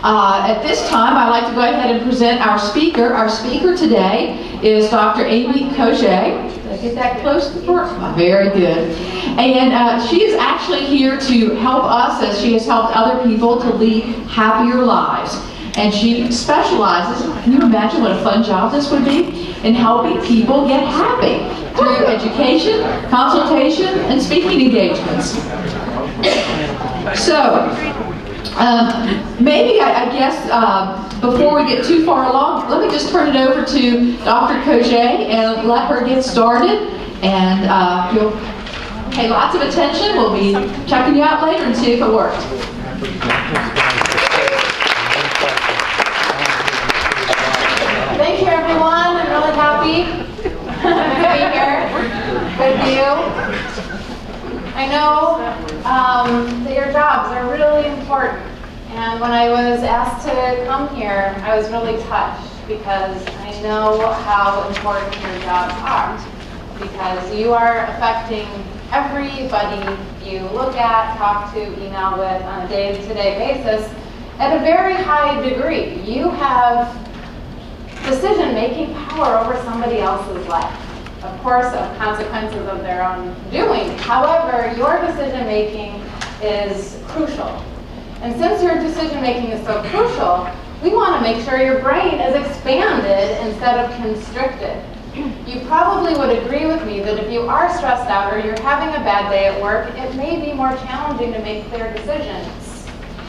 At this time, I'd like to go ahead and present our speaker. Our speaker today is Dr. Aymee Coget. Did I get that close to her? Very good. And she is actually here to help us, as she has helped other people, to lead happier lives. And she specializes, can you imagine what a fun job this would be? In helping people get happy through education, consultation, and speaking engagements. So, maybe I guess before we get too far along, let me just turn it over to Dr. Coget and let her get started. And you'll pay lots of attention. We'll be checking you out later and see if it worked. Thank you, everyone. I'm really happy to be here with you. I know that your jobs are really important. And when I was asked to come here, I was really touched because I know how important your jobs are. Because you are affecting everybody you look at, talk to, email with on a day-to-day basis at a very high degree. You have decision-making power over somebody else's life. Of course, of consequences of their own doing. However, your decision-making is crucial. And since your decision-making is so crucial, we want to make sure your brain is expanded instead of constricted. You probably would agree with me that if you are stressed out or you're having a bad day at work, it may be more challenging to make clear decisions.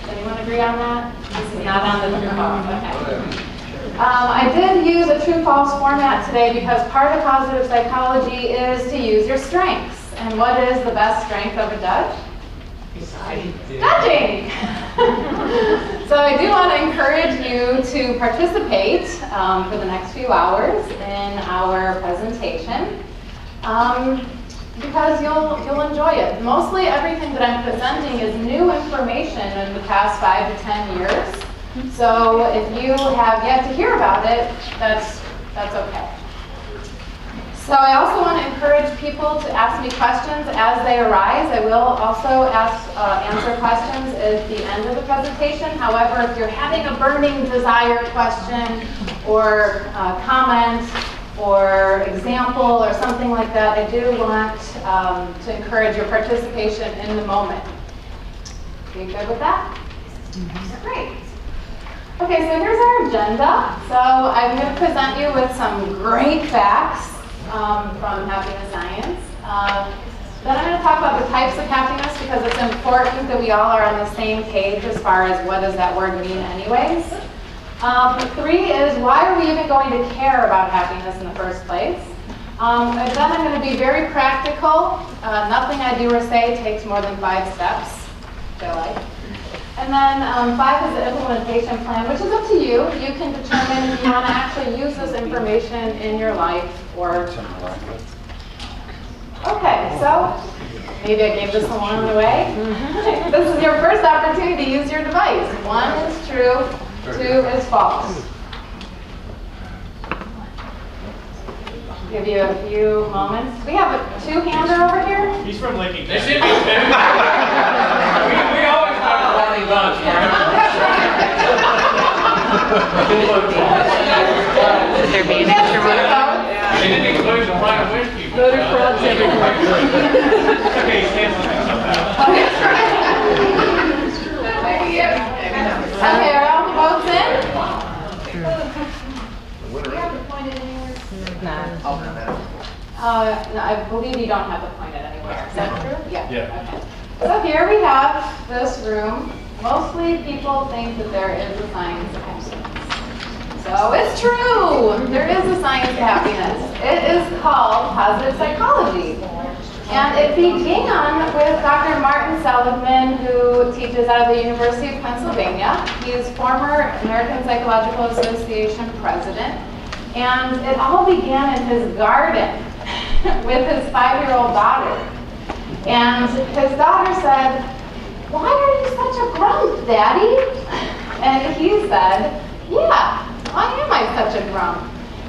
Does anyone agree on that? This is not on the okay. I did use a true-false format today because part of positive psychology is to use your strengths. And what is the best strength of a judge? Judging! So I do want to encourage you to participate for the next few hours in our presentation because you'll enjoy it. Mostly everything that I'm presenting is new information in the past 5 to 10 years. So if you have yet to hear about it, that's okay. So I also want to encourage people to ask me questions as they arise. I will also answer questions at the end of the presentation. However, if you're having a burning desire question or comment or example or something like that, I do want to encourage your participation in the moment. Are you good with that? Mm-hmm. Great. Okay, so here's our agenda. So I'm going to present you with some great facts from happiness science. Then I'm going to talk about the types of happiness because it's important that we all are on the same page as far as what does that word mean anyways. 3 is why are we even going to care about happiness in the first place? And then I'm going to be very practical. Nothing I do or say takes more than 5 steps, I feel like. And then 5 is the implementation plan, which is up to you. You can determine if you want to actually use this information in your life or not. Okay, so maybe I gave this one away. This is your first opportunity to use your device. 1 is true, 2 is false. Give you a few moments. We have a 2-hander over here. He's from Lincoln. There should be 2. we always talk about the bunch, right? There being an extra one. They didn't include the right of wish people. Voter frauds everywhere. Okay, stand on that. Okay, are all the votes in? Do you have to point it anywhere? No, I believe you don't have to point it anywhere. Is that true? Yeah. Okay. So here we have this room. Mostly people think that there is a science of happiness. So it's true. There is a science of happiness. It is called positive psychology. And it began with Dr. Martin Seligman, who teaches out of the University of Pennsylvania. He is former American Psychological Association president. And it all began in his garden with his 5-year-old daughter. And his daughter said, "Why are you such a grump, Daddy?" And he said, "Yeah, why am I such a grump?"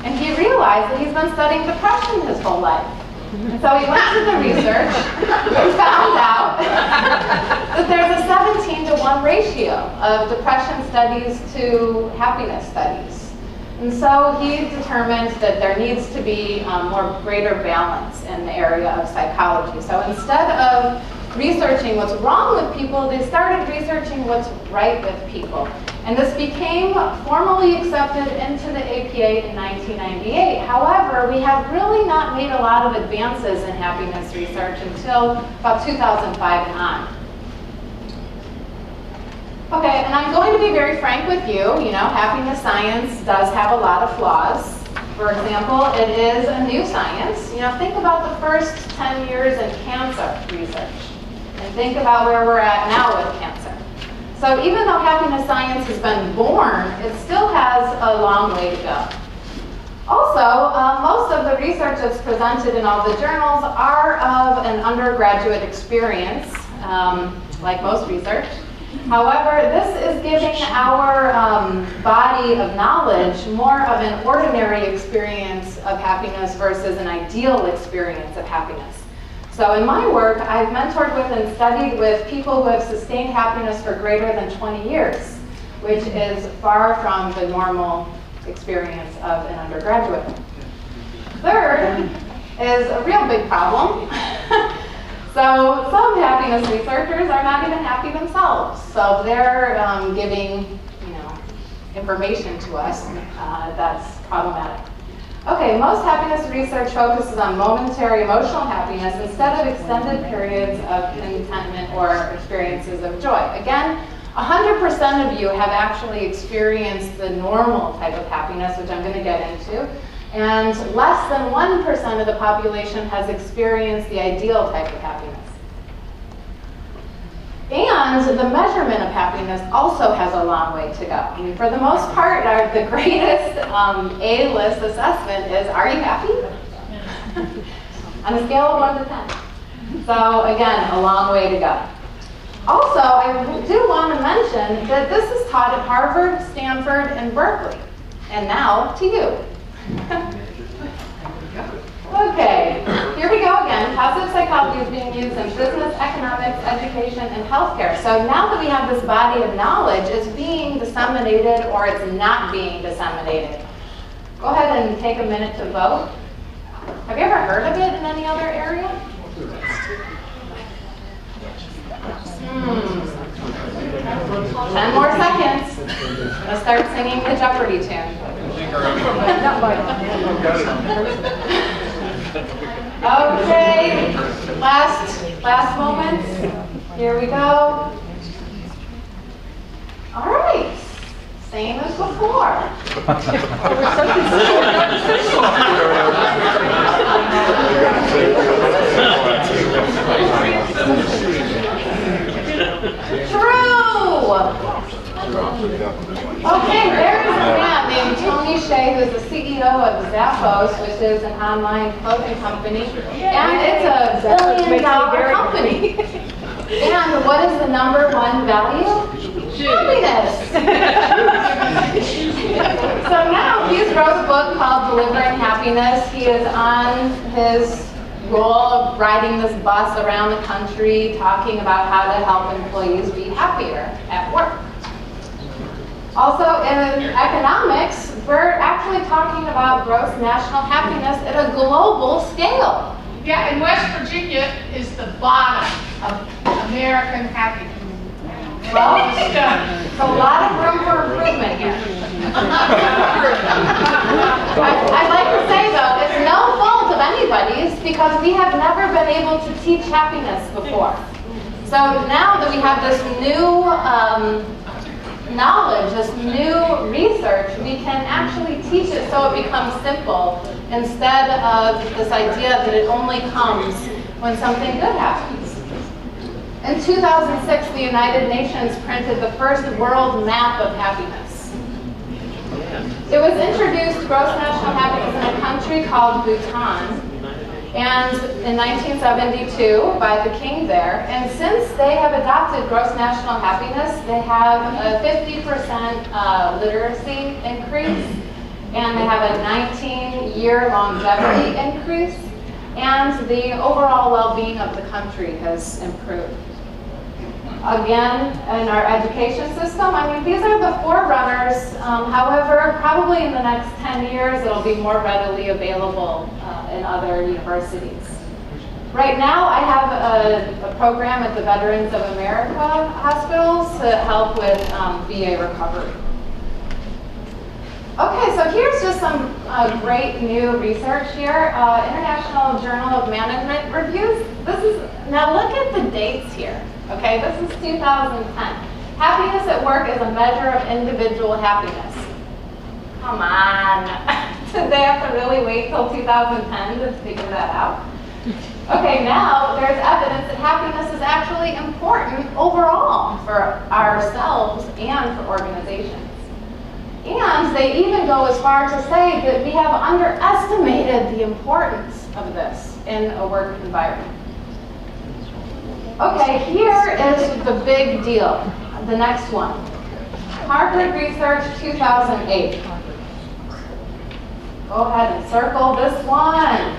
And he realized that he's been studying depression his whole life. And so he went to the research and found out that there's a 17-to-1 ratio of depression studies to happiness studies. And so he determined that there needs to be greater balance in the area of psychology. So instead of researching what's wrong with people, they started researching what's right with people. And this became formally accepted into the APA in 1998. However, we have really not made a lot of advances in happiness research until about 2005 and on. Okay, and I'm going to be very frank with you. You know, happiness science does have a lot of flaws. For example, it is a new science. You know, think about the first 10 years in cancer research. And think about where we're at now with cancer. So even though happiness science has been born, it still has a long way to go. Also, most of the research that's presented in all the journals are of an undergraduate experience, like most research. However, this is giving our body of knowledge more of an ordinary experience of happiness versus an ideal experience of happiness. So in my work, I've mentored with and studied with people who have sustained happiness for greater than 20 years, which is far from the normal experience of an undergraduate. Third is a real big problem. So some happiness researchers are not even happy themselves. So they're giving, information to us that's problematic. Okay, most happiness research focuses on momentary emotional happiness instead of extended periods of contentment or experiences of joy. Again, 100% of you have actually experienced the normal type of happiness, which I'm going to get into, and less than 1% of the population has experienced the ideal type of happiness. And the measurement of happiness also has a long way to go. I mean, for the most part, the greatest A-list assessment is, are you happy? On a scale of 1 to 10. So again, a long way to go. Also, I do want to mention that this is taught at Harvard, Stanford, and Berkeley. And now to you. Okay, here we go again. Positive psychology is being used in business, economics, education, and healthcare. So now that we have this body of knowledge, it's being disseminated or it's not being disseminated. Go ahead and take a minute to vote. Have you ever heard of it in any other area? 10 more seconds. Let's start singing the Jeopardy tune. Okay, last moments. Here we go. All right, same as before. True. Okay, there is a man named Tony Hsieh, who's the CEO of Zappos, which is an online clothing company, and it's a $1 billion company. And what is the #1 value? Happiness. So now he's wrote a book called Delivering Happiness. He is on his role of riding this bus around the country, talking about how to help employees be happier at work. Also, in economics, we're actually talking about gross national happiness at a global scale. Yeah, and West Virginia is the bottom of American happiness. Well, there's a lot of room for improvement here. I'd like to say, though, it's no fault of anybody's because we have never been able to teach happiness before. So now that we have this new knowledge, this new research, we can actually teach it so it becomes simple instead of this idea that it only comes when something good happens. In 2006, the United Nations printed the first world map of happiness. It was introduced, gross national happiness, in a country called Bhutan, and in 1972 by the king there. And since they have adopted gross national happiness, they have a 50% literacy increase, and they have a 19-year longevity increase. and the overall well-being of the country has improved. Again, in our education system, I mean, these are the forerunners. However, probably in the next 10 years, it'll be more readily available in other universities. Right now, I have a program at the Veterans of America hospitals to help with VA recovery. Okay, so here's just some great new research here. International Journal of Management Reviews. Now look at the dates here. Okay, this is 2010. Happiness at work is a measure of individual happiness. Come on. Did they have to really wait till 2010 to figure that out? Okay, now there's evidence that happiness is actually important overall for ourselves and for organizations. And they even go as far to say that we have underestimated the importance of this in a work environment. Okay, here is the big deal, the next one. Harvard Research 2008. Go ahead and circle this one.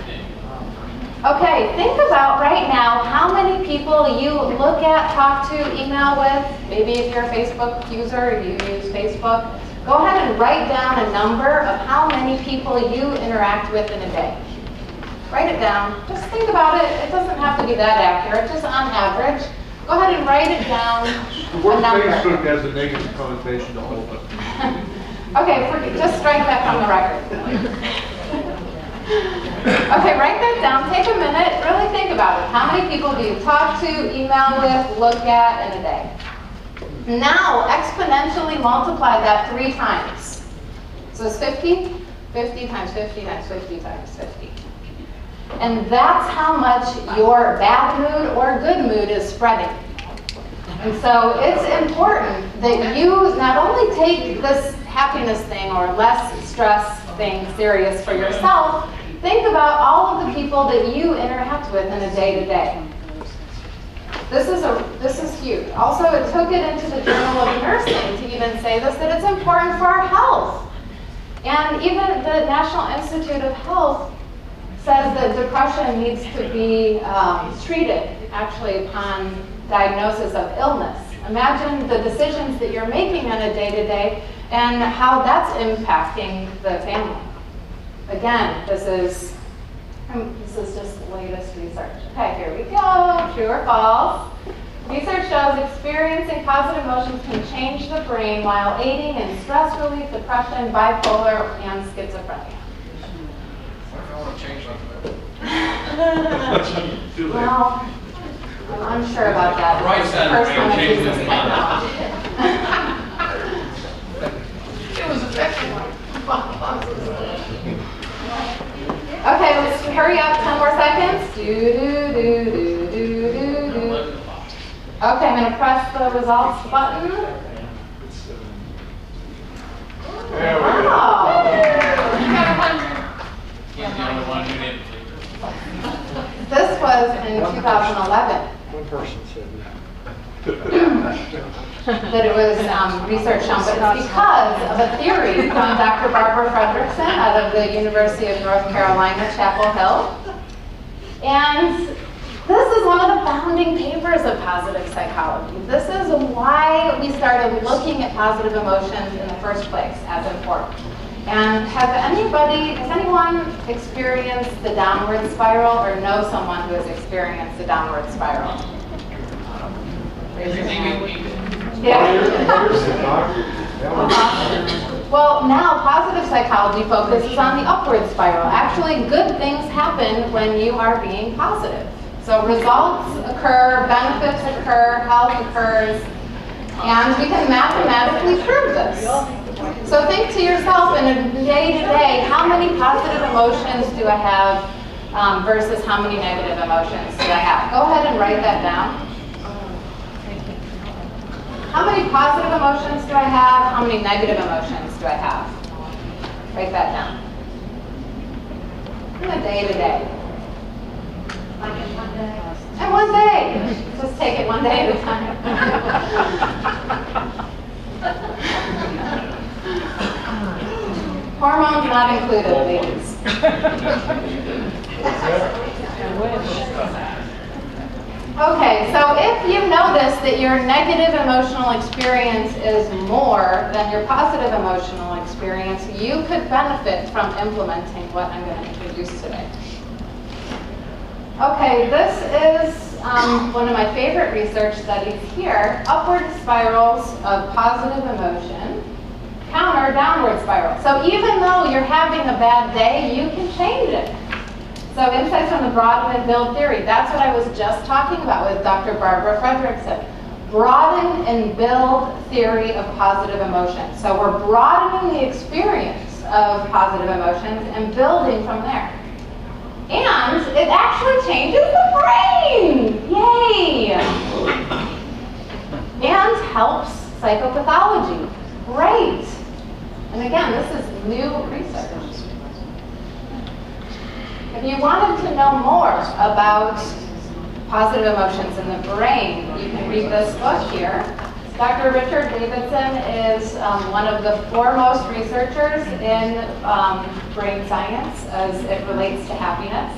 Okay, think about right now how many people you look at, talk to, email with. Maybe if you're a Facebook user, you use Facebook. Go ahead and write down a number of how many people you interact with in a day. Write it down. Just think about it. It doesn't have to be that accurate, just on average. Go ahead and write it down. The word Facebook has a negative connotation to all of us. Okay, just strike that from the record. Okay, write that down. Take a minute. Really think about it. How many people do you talk to, email with, look at in a day? Now, exponentially multiply that 3 times. So it's 50? 50 times 50 times 50 times 50. And that's how much your bad mood or good mood is spreading. And so it's important that you not only take this happiness thing or less stress thing serious for yourself, think about all of the people that you interact with in a day-to-day. This is huge. Also, it took it into the Journal of Nursing to even say this, that it's important for our health. And even the National Institute of Health says that depression needs to be treated, actually, upon diagnosis of illness. Imagine the decisions that you're making on a day-to-day and how that's impacting the family. Again, this is just the latest research. Okay, here we go. True or false? Research shows experiencing positive emotions can change the brain while aiding in stress relief, depression, bipolar, and schizophrenia. I want to change something. Well, I'm unsure about that. Right It's the side first brain time I've changes used this the mind. technology. It was an excellent. Okay, let's hurry up. 10 more seconds. Okay, I'm going to press the results button. There we go. Wow. You got 100. He's the only one who didn't. This was in 2011 One person said that it was research shown, but it's because of a theory from Dr. Barbara Fredrickson out of the University of North Carolina, Chapel Hill. And this is one of the founding papers of positive psychology. This is why we started looking at positive emotions in the first place as important. And has anyone experienced the downward spiral or know someone who has experienced the downward spiral? Raise your hand. Yeah. Well, now positive psychology focuses on the upward spiral. Actually, good things happen when you are being positive. So results occur, benefits occur, health occurs, and we can mathematically prove this. So think to yourself in a day-to-day, how many positive emotions do I have versus how many negative emotions do I have? Go ahead and write that down. How many positive emotions do I have? How many negative emotions do I have? Write that down. In a day-to-day. Like in one day. And one day. Just take it one day at a time. Hormones not included, ladies. Okay, so if you notice that your negative emotional experience is more than your positive emotional experience, you could benefit from implementing what I'm going to introduce today. Okay, this is one of my favorite research studies here, upward spirals of positive emotion, counter downward spiral. So even though you're having a bad day, you can change it. So insights from the broaden and build theory, that's what I was just talking about with Dr. Barbara Fredrickson. Broaden and build theory of positive emotions. So we're broadening the experience of positive emotions and building from there. And it actually changes the brain! Yay! And helps psychopathology. Great! And again, this is new research. If you wanted to know more about positive emotions in the brain, you can read this book here. Dr. Richard Davidson is one of the foremost researchers in brain science as it relates to happiness.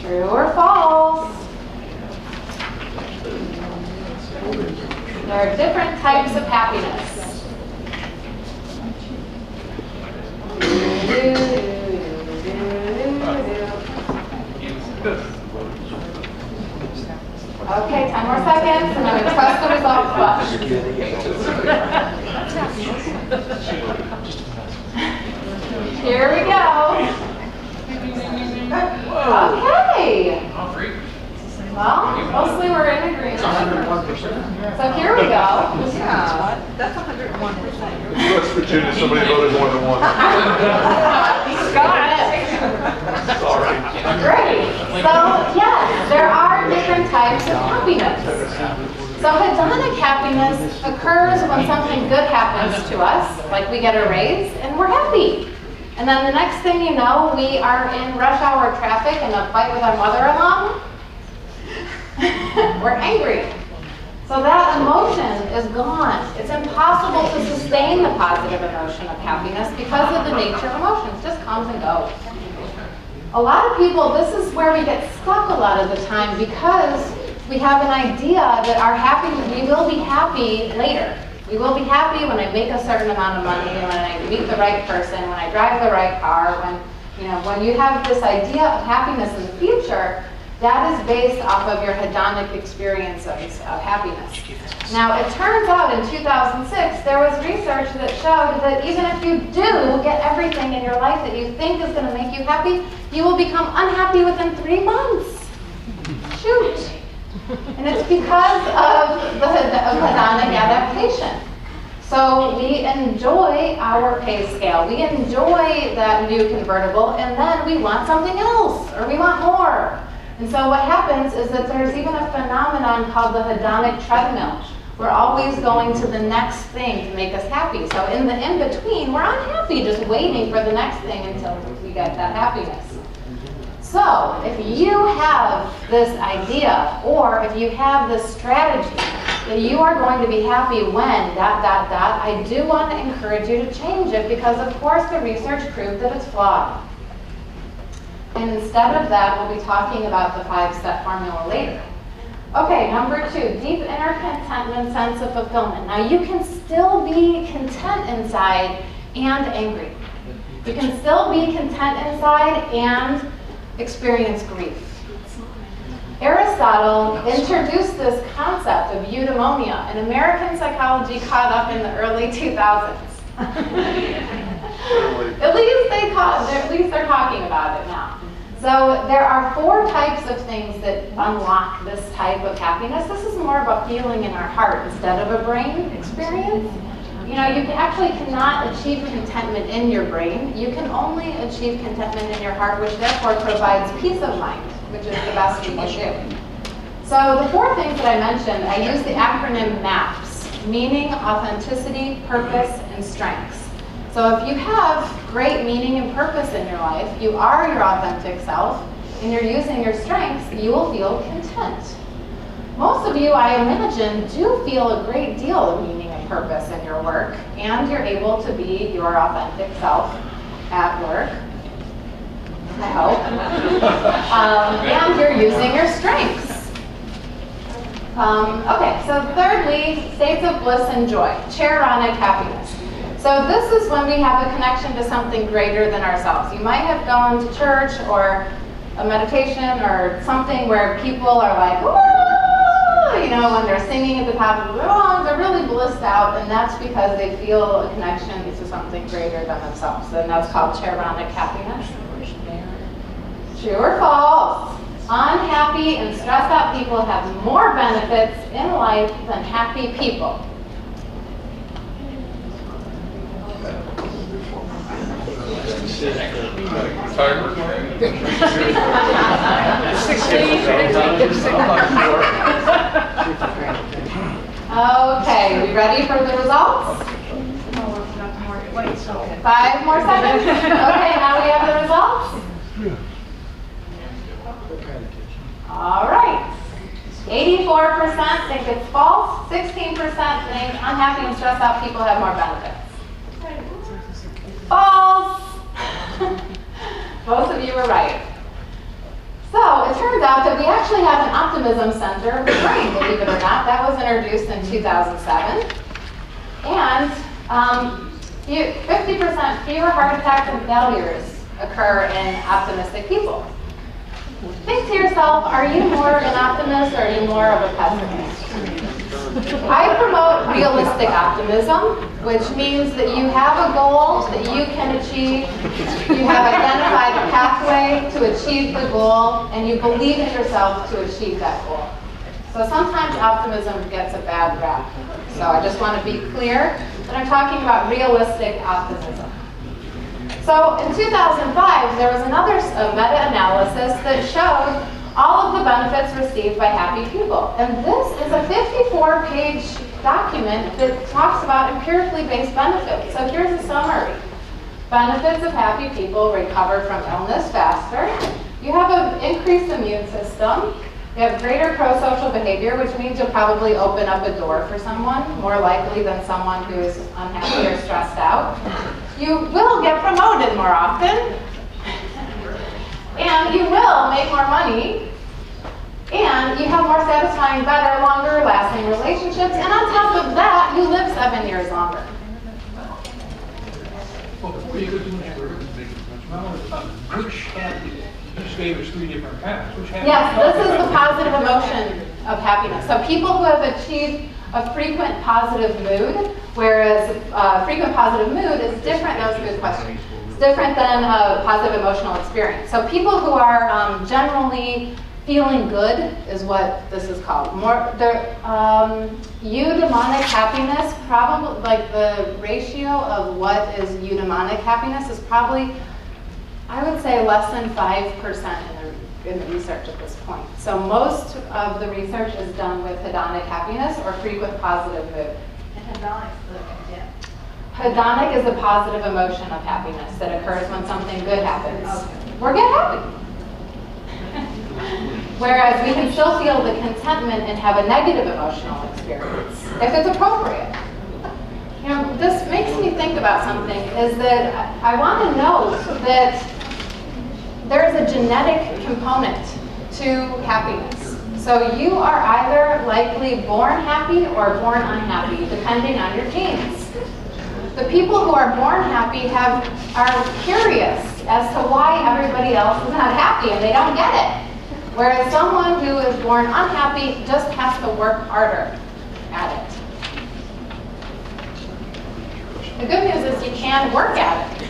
True or false? There are different types of happiness. Okay, 10 more seconds, and I'm going to press the result button. Here we go. Okay. Well, mostly we're in agreement. So here we go. Yeah, that's 101%. West Virginia, somebody voted more than one. Got it. Sorry. Great. So yes, there are different types of happiness. So hedonic happiness occurs when something good happens to us, like we get a raise and we're happy. And then the next thing you know, we are in rush hour traffic in a fight with our mother-in-law. We're angry. So that emotion is gone. It's impossible to sustain the positive emotion of happiness because of the nature of emotions. It just comes and goes. A lot of people, this is where we get stuck a lot of the time because we have an idea that we will be happy later. We will be happy when I make a certain amount of money, when I meet the right person, when I drive the right car, when you have this idea of happiness in the future, that is based off of your hedonic experience of happiness. Now, it turns out in 2006, there was research that showed that even if you do get everything in your life that you think is going to make you happy, you will become unhappy within 3 months. Shoot. And it's because of hedonic adaptation. So we enjoy our pay scale. We enjoy that new convertible, and then we want something else, or we want more. And so what happens is that there's even a phenomenon called the hedonic treadmill. We're always going to the next thing to make us happy. So in the in-between, we're unhappy just waiting for the next thing until we get that happiness. So if you have this idea, or if you have this strategy that you are going to be happy when ... I do want to encourage you to change it because of course the research proved that it's flawed. And instead of that, we'll be talking about the 5-step formula later. Okay, number 2, deep inner contentment, sense of fulfillment. Now you can still be content inside and angry. You can still be content inside and experience grief. Aristotle introduced this concept of eudaimonia, and American psychology caught up in the early 2000s. At least they're talking about it now. So there are 4 types of things that unlock this type of happiness. This is more of a feeling in our heart instead of a brain experience. You actually cannot achieve contentment in your brain. You can only achieve contentment in your heart, which therefore provides peace of mind, which is the best we can do. So the 4 things that I mentioned, I use the acronym MAPS, meaning, authenticity, purpose, and strengths. So if you have great meaning and purpose in your life, you are your authentic self, and you're using your strengths, you will feel content. Most of you, I imagine, do feel a great deal of meaning and purpose in your work, and you're able to be your authentic self at work. I hope. And you're using your strengths. Okay, so thirdly, states of bliss and joy, charonic happiness. So this is when we have a connection to something greater than ourselves. You might have gone to church or a meditation or something where people are like, "Whoa!" You know, when they're singing at the top of their lungs, they're really blissed out, and that's because they feel a connection to something greater than themselves. And that's called charonic happiness. True or false? Unhappy and stressed out people have more benefits in life than happy people. Okay, we ready for the results? 5 more seconds? Okay, now we have the results. All right. 84% think it's false. 16% think unhappy and stressed out people have more benefits. False. Most of you were right. So it turns out that we actually have an optimism center of the brain, believe it or not. That was introduced in 2007. And 50% fewer heart attacks and failures occur in optimistic people. Think to yourself, are you more of an optimist or are you more of a pessimist? I promote realistic optimism, which means that you have a goal that you can achieve, you have identified a pathway to achieve the goal, and you believe in yourself to achieve that goal. So sometimes optimism gets a bad rap. So I just want to be clear that I'm talking about realistic optimism. So in 2005, there was another meta-analysis that showed all of the benefits received by happy people. And this is a 54-page document that talks about empirically based benefits. So here's a summary. Benefits of happy people: recover from illness faster. You have an increased immune system. You have greater pro-social behavior, which means you'll probably open up a door for someone, more likely than someone who's unhappy or stressed out. You will get promoted more often. And you will make more money. And you have more satisfying, better, longer lasting relationships. And on top of that, you live 7 years longer. Which happy? You just gave us 3 different paths. Which happy? Yes, this is the positive emotion of happiness. So people who have achieved a frequent positive mood, whereas frequent positive mood is different. That was a good question. It's different than a positive emotional experience. So people who are generally feeling good is what this is called. Eudaimonic happiness, probably like the ratio of what is eudaimonic happiness is probably, I would say, less than 5% in the research at this point. So most of the research is done with hedonic happiness or frequent positive mood. And hedonic, yeah. Hedonic is the positive emotion of happiness that occurs when something good happens. Or get happy. Whereas we can still feel the contentment and have a negative emotional experience if it's appropriate. You know, this makes me think about something, is that I want to note that there is a genetic component to happiness. So you are either likely born happy or born unhappy, depending on your genes. The people who are born happy are curious as to why everybody else is not happy and they don't get it. Whereas someone who is born unhappy just has to work harder at it. The good news is you can work at it.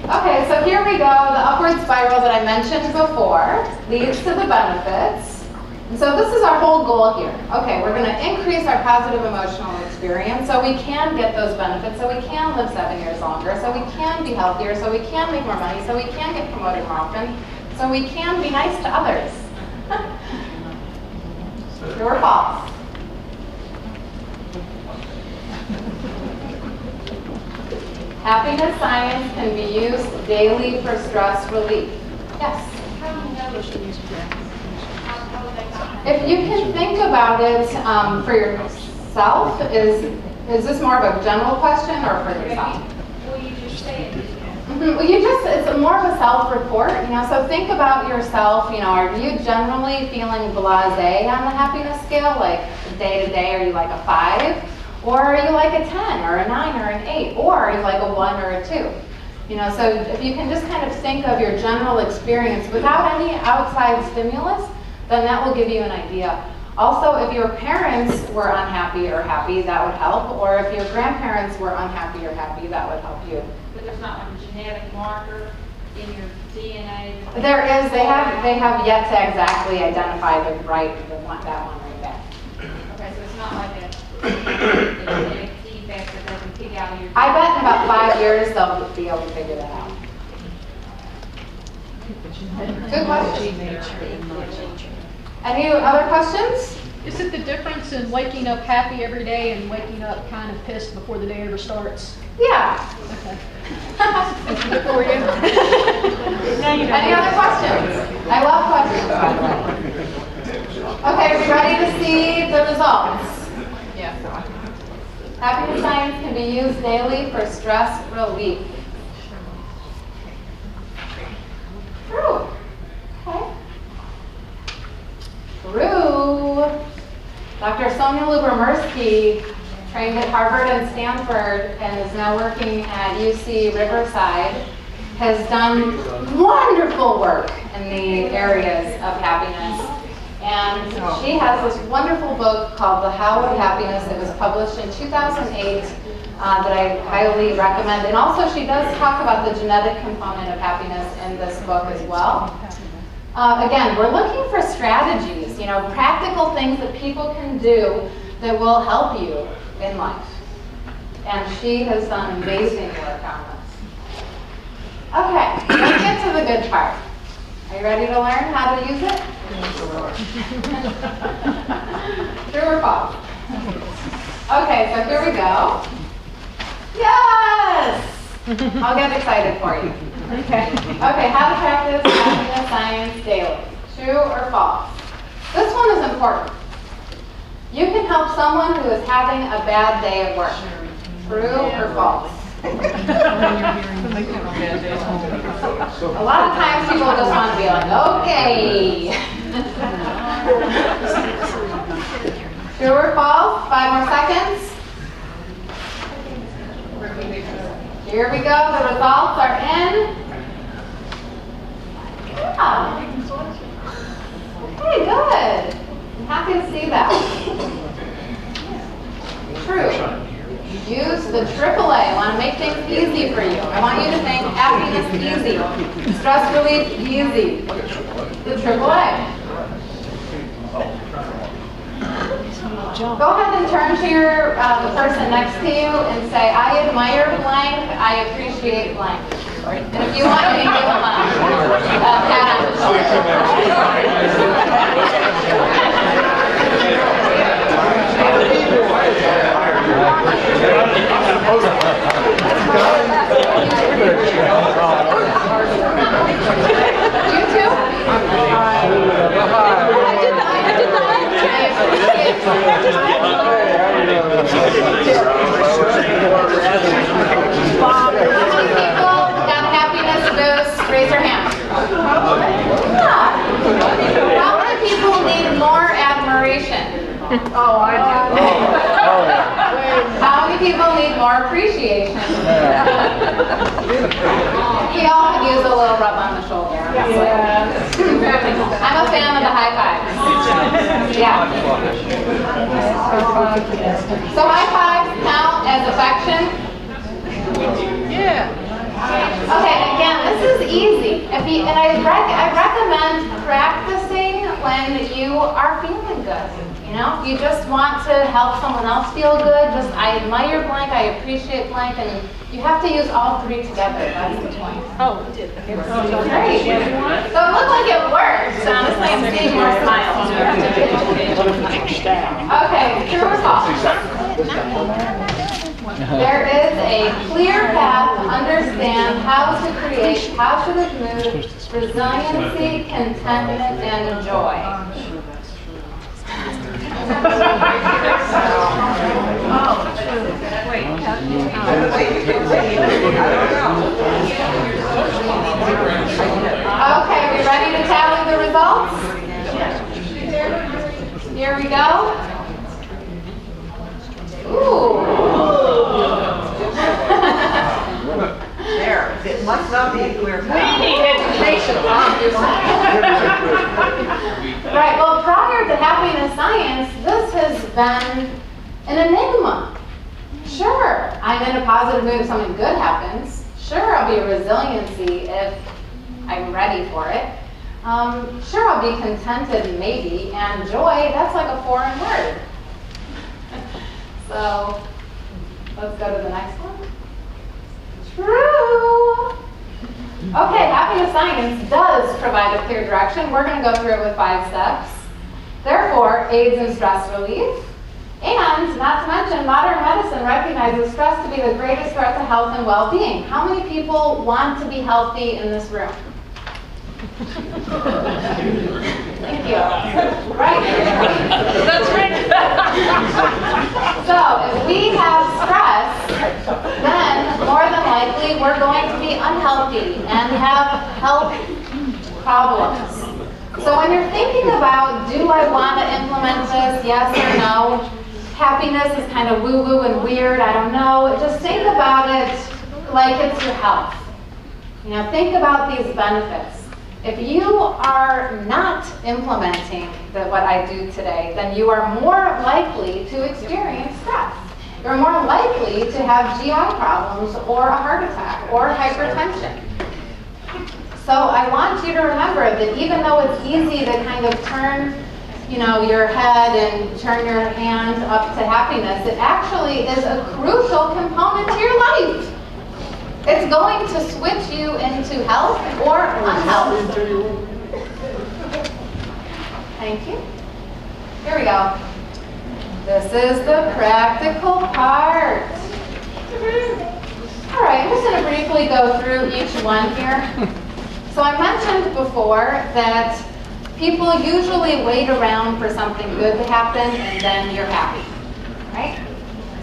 Okay, so here we go. The upward spiral that I mentioned before leads to the benefits. And so this is our whole goal here. Okay, we're going to increase our positive emotional experience so we can get those benefits, so we can live 7 years longer, so we can be healthier, so we can make more money, so we can get promoted more often, so we can be nice to others. True or false? Happiness science can be used daily for stress relief. Yes? If you can think about it for yourself, is this more of a general question or for yourself? Well, you just say it. Well, it's more of a self-report, so think about yourself, are you generally feeling blasé on the happiness scale, like day to day, are you like a 5? Or are you like a 10 or a 9 or an 8? Or are you like a 1 or a 2? So if you can just kind of think of your general experience without any outside stimulus, then that will give you an idea. Also, if your parents were unhappy or happy, that would help. Or if your grandparents were unhappy or happy, that would help you. But there's not like a genetic marker in your DNA? There is. They have yet to exactly identify that one right there. Okay, so it's not like a genetic defect that they can pick out of your... I bet in about 5 years they'll be able to figure that out. Good question. Any other questions? Is it the difference in waking up happy every day and waking up kind of pissed before the day ever starts? Yeah. Okay. That's good for you. Any other questions? I love questions, by the way. Okay, are we ready to see the results? Yeah. Happiness science can be used daily for stress relief. True. Okay. True. Dr. Sonia Lubomirsky trained at Harvard and Stanford and is now working at UC Riverside, has done wonderful work in the areas of happiness. And she has this wonderful book called The How of Happiness. It was published in 2008 that I highly recommend. And also she does talk about the genetic component of happiness in this book as well. Again, we're looking for strategies, practical things that people can do that will help you in life. And she has done amazing work on this. Okay, let's get to the good part. Are you ready to learn how to use it? True or false? Okay, so here we go. Yes! I'll get excited for you. Okay, how to practice happiness science daily. True or false? This one is important. You can help someone who is having a bad day at work. True or false? A lot of times people just want to be like, okay. True or false? 5 more seconds. Here we go. The results are in. Yeah. Okay, good. I'm happy to see that. True. Use the AAA. I want to make things easy for you. I want you to think happiness easy. Stress relief easy. The AAA. Go ahead and turn to the person next to you and say, I admire blank, I appreciate blank. And if you want, you can give them a pat on the shoulder. You too? How many people got happiness boost? Raise your hand. Yeah. How many people need more admiration? Oh, I do. How many people need more appreciation? We all could use a little rub on the shoulder. I'm a fan of the high fives. Yeah. So high fives count as affection? Yeah. Okay, again, this is easy. I recommend practicing when you are feeling good. You just want to help someone else feel good. Just, I admire blank, I appreciate blank, and you have to use all 3 together. That's the point. Oh, it did. Great. So it looked like it worked. Honestly, I'm seeing more smiles. Okay, true or false? There is a clear path to understand how to create positive mood, resiliency, contentment, and joy. been an enigma. Sure, I'm in a positive mood if something good happens. Sure, I'll be a resiliency if I'm ready for it. Sure, I'll be contented maybe, and joy, that's like a foreign word. So, let's go to the next one. True. Okay, happiness science does provide a clear direction. We're going to go through it with 5 steps. Therefore, aids in stress relief. And, not to mention, modern medicine recognizes stress to be the greatest threat to health and well-being. How many people want to be healthy in this room? Thank you. Right. That's right. So, if we have stress, then more than likely we're going to be unhealthy and have health problems. So when you're thinking about, do I want to implement this, yes or no? Happiness is kind of woo-woo and weird, I don't know. Just think about it like it's your health. You know, think about these benefits. If you are not implementing what I do today, then you are more likely to experience stress. You're more likely to have GI problems or a heart attack or hypertension. So I want you to remember that even though it's easy to kind of turn, you know, your head and turn your hand up to happiness, it actually is a crucial component to your life. It's going to switch you into health or unhealth. Thank you. Here we go. This is the practical part. All right, I'm just going to briefly go through each one here. So I mentioned before that people usually wait around for something good to happen and then you're happy, right?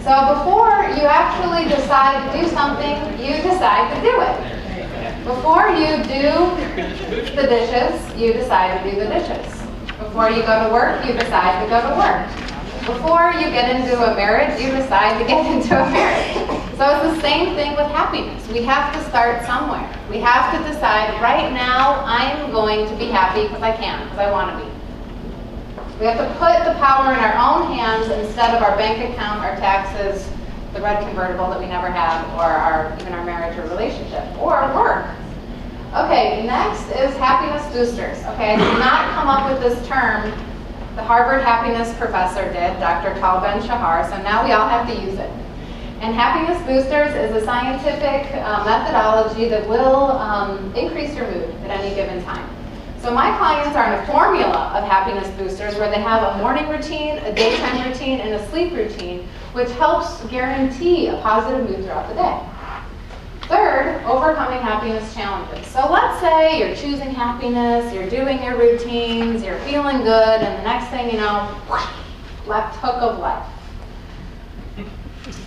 So before you actually decide to do something, you decide to do it. Before you do the dishes, you decide to do the dishes. Before you go to work, you decide to go to work. Before you get into a marriage, you decide to get into a marriage. So it's the same thing with happiness. We have to start somewhere. We have to decide right now, I'm going to be happy because I can, because I want to be. We have to put the power in our own hands instead of our bank account, our taxes, the red convertible that we never have, or even our marriage or relationship, or work. Okay, next is happiness boosters. Okay, I did not come up with this term. The Harvard happiness professor did, Dr. Tal Ben-Shahar, so now we all have to use it. And happiness boosters is a scientific methodology that will increase your mood at any given time. So my clients are in a formula of happiness boosters where they have a morning routine, a daytime routine, and a sleep routine, which helps guarantee a positive mood throughout the day. Third, overcoming happiness challenges. So let's say you're choosing happiness, you're doing your routines, you're feeling good, and the next thing you know, left hook of life.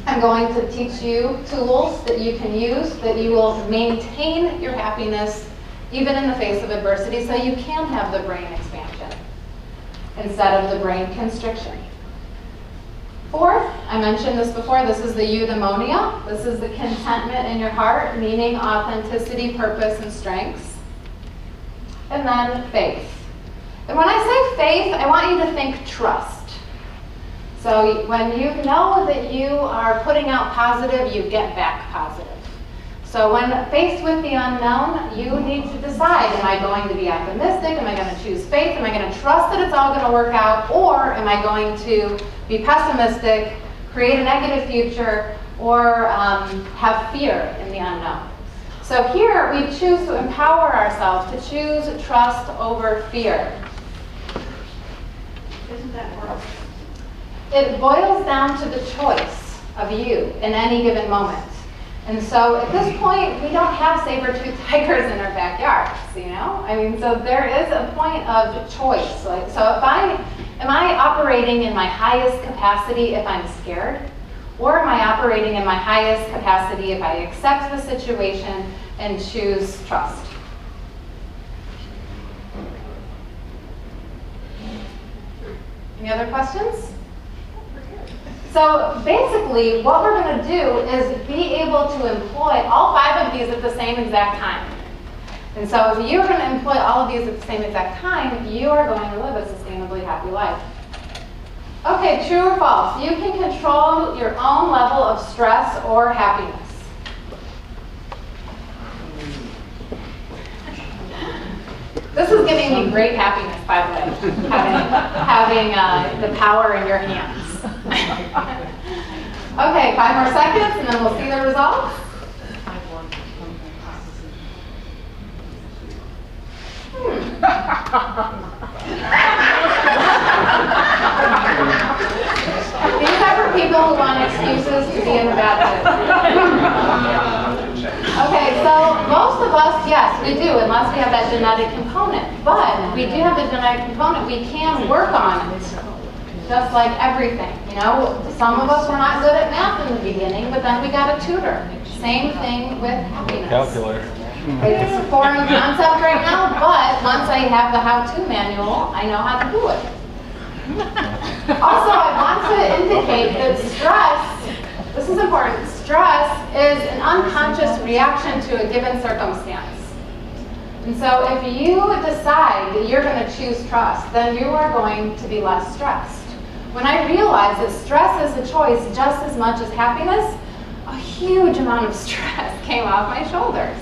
I'm going to teach you tools that you can use that you will maintain your happiness even in the face of adversity, so you can have the brain expansion instead of the brain constriction. Fourth, I mentioned this before, this is the eudaimonia. This is the contentment in your heart, meaning, authenticity, purpose, and strengths. And then faith. And when I say faith, I want you to think trust. So when you know that you are putting out positive, you get back positive. So when faced with the unknown, you need to decide, am I going to be optimistic? Am I going to choose faith? Am I going to trust that it's all going to work out? Or am I going to be pessimistic, create a negative future, or have fear in the unknown? So here we choose to empower ourselves to choose trust over fear. Isn't that work? It boils down to the choice of you in any given moment. And so at this point, we don't have saber-toothed tigers in our backyards, you know? I mean, so there is a point of choice. Like, so am I operating in my highest capacity if I'm scared? Or am I operating in my highest capacity if I accept the situation and choose trust? Any other questions? So basically, what we're going to do is be able to employ all 5 of these at the same exact time. And so if you're going to employ all of these at the same exact time, you are going to live a sustainably happy life. Okay, true or false? You can control your own level of stress or happiness. This is giving me great happiness, by the way, having the power in your hands. Okay, 5 more seconds and then we'll see the results. These are for people who want excuses to be in the bad mood. Okay, so most of us, yes, we do, unless we have that genetic component. But we do have the genetic component. We can work on it, just like everything. You know, some of us were not good at math in the beginning, but then we got a tutor. Same thing with happiness. Calculator. It's a foreign concept right now, but once I have the how-to manual, I know how to do it. Also, I want to indicate that stress, this is important, stress is an unconscious reaction to a given circumstance. And so if you decide that you're going to choose trust, then you are going to be less stressed. When I realized that stress is a choice just as much as happiness, a huge amount of stress came off my shoulders.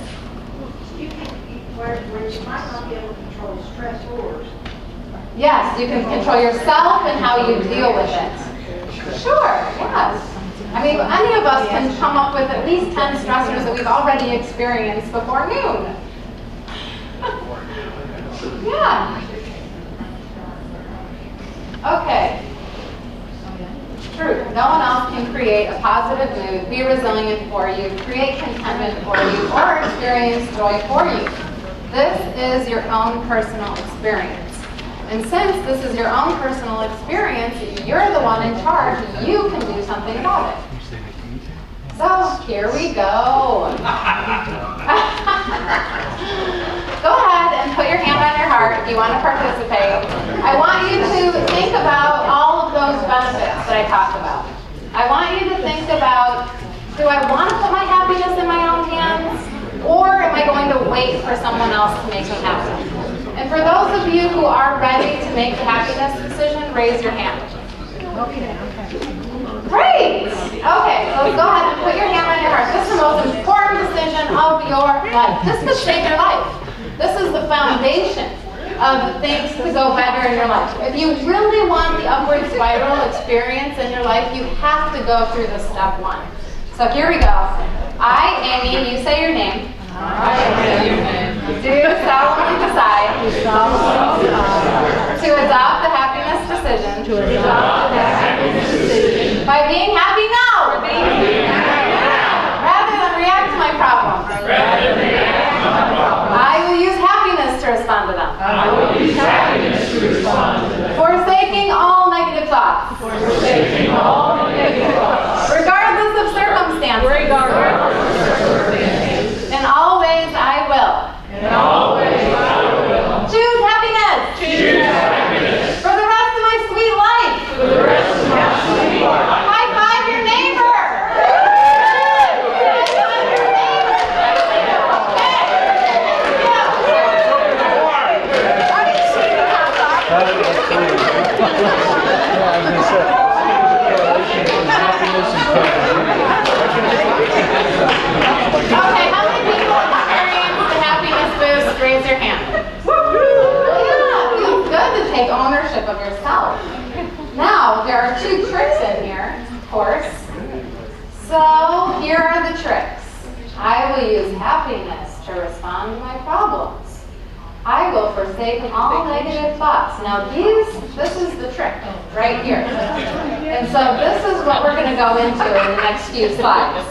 Where you might not be able to control stressors. Yes, you can control yourself and how you deal with it. Sure, yes. I mean, any of us can come up with at least 10 stressors that we've already experienced before noon. Yeah. Okay. Truth. No one else can create a positive mood, be resilient for you, create contentment for you, or experience joy for you. This is your own personal experience. And since this is your own personal experience, you're the one in charge, you can do something about it. So, here we go. Go ahead and put your hand on your heart if you want to participate. I want you to think about all of those benefits that I talked about. I want you to think about, do I want to put my happiness in my own hands? Or am I going to wait for someone else to make me happy? And for those of you who are ready to make the happiness decision, raise your hand. Great! Okay, so let's go ahead and put your hand on your heart. This is the most important decision of your life. This could save your life. This is the foundation of things to go better in your life. If you really want the upward spiral experience in your life, you have to go through this step 1. So here we go. I, Amy, you say your name. Do solemnly decide to adopt the happiness decision by being happy now rather than react to my problems. I will use happiness to respond to them. Forsaking all negative thoughts. Regardless of circumstances. In all ways I will. Choose happiness. For the rest of my sweet life. High five your neighbor. Okay, how many people experience the happiness boost? Raise your hand. Yeah, it feels good to take ownership of yourself. Now, there are 2 tricks in here, of course. So, here are the tricks. I will use happiness to respond to my problems. I will forsake all negative thoughts. Now, this is the trick right here. And so, this is what we're going to go into in the next few slides.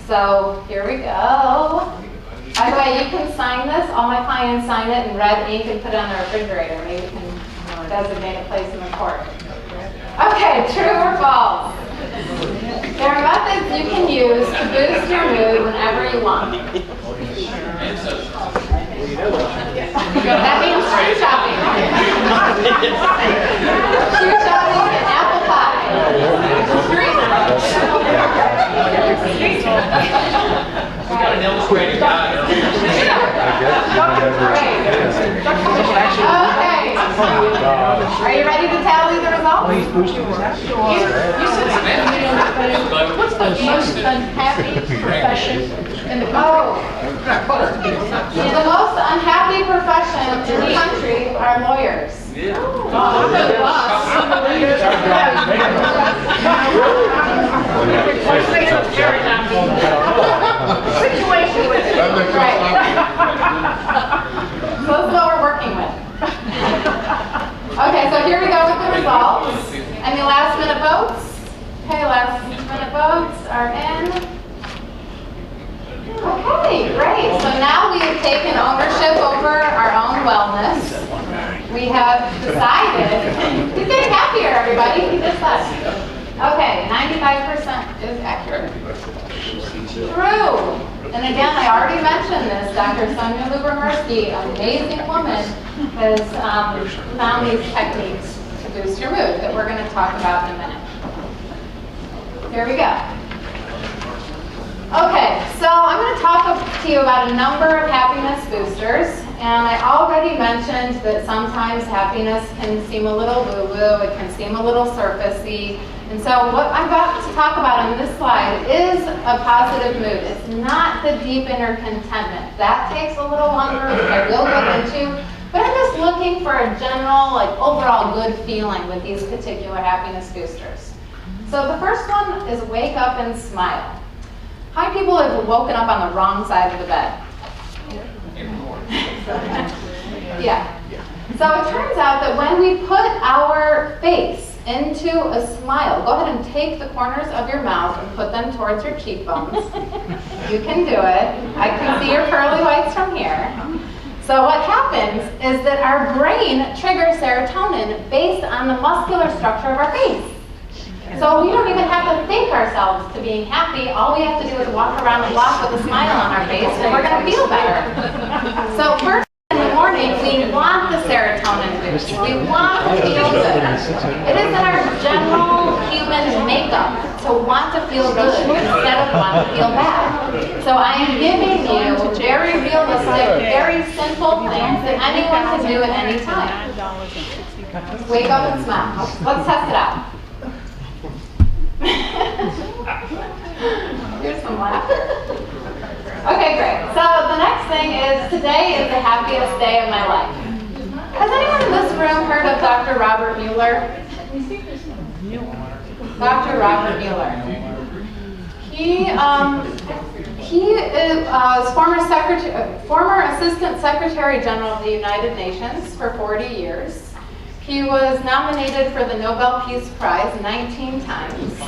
So here we go. By the way, you can sign this. All my clients sign it in red ink and put it on the refrigerator. Maybe you can designate a place in the court. Okay, true or false? There are methods you can use to boost your mood whenever you want. That means shoe shopping. Shoe shopping and apple pie. We got an illustrated guide. Okay. Are you ready to tally the results? booster is happy. You said something. What's the most unhappy profession in the country? The most unhappy profession in the country are lawyers. Situation with it. Right. So that's what we're working with. Okay, so here we go with the results. Any last minute votes? Okay, last minute votes are in. Okay, great. So now we have taken ownership over our own wellness. We have decided. He's getting happier, everybody. He just said. Okay, 95% is accurate. True. And again, I already mentioned this. Dr. Sonia Lubermersky, amazing woman, has found these techniques to boost your mood that we're going to talk about in a minute. Here we go. Okay, so I'm going to talk to you about a number of happiness boosters. And I already mentioned that sometimes happiness can seem a little woo-woo, it can seem a little surfacey. And so what I'm about to talk about on this slide is a positive mood. It's not the deep inner contentment. That takes a little longer, which I will get into. But I'm just looking for a general, overall good feeling with these particular happiness boosters. So the first one is wake up and smile. How many people have woken up on the wrong side of the bed? Yeah. So it turns out that when we put our face into a smile, go ahead and take the corners of your mouth and put them towards your cheekbones. You can do it. I can see your pearly whites from here. So what happens is that our brain triggers serotonin based on the muscular structure of our face. So we don't even have to think ourselves to being happy. All we have to do is walk around the block with a smile on our face and we're going to feel better. So first in the morning, we want the serotonin boost. We want to feel good. It is in our general human makeup to want to feel good instead of want to feel bad. So I am giving you very realistic, very simple things that anyone can do at any time. Wake up and smile. Let's test it out. Here's some laughter. Okay, great. So the next thing is, today is the happiest day of my life. Has anyone in this room heard of Dr. Robert Mueller? Dr. Robert Mueller. He is former Assistant Secretary General of the United Nations for 40 years. He was nominated for the Nobel Peace Prize 19 times.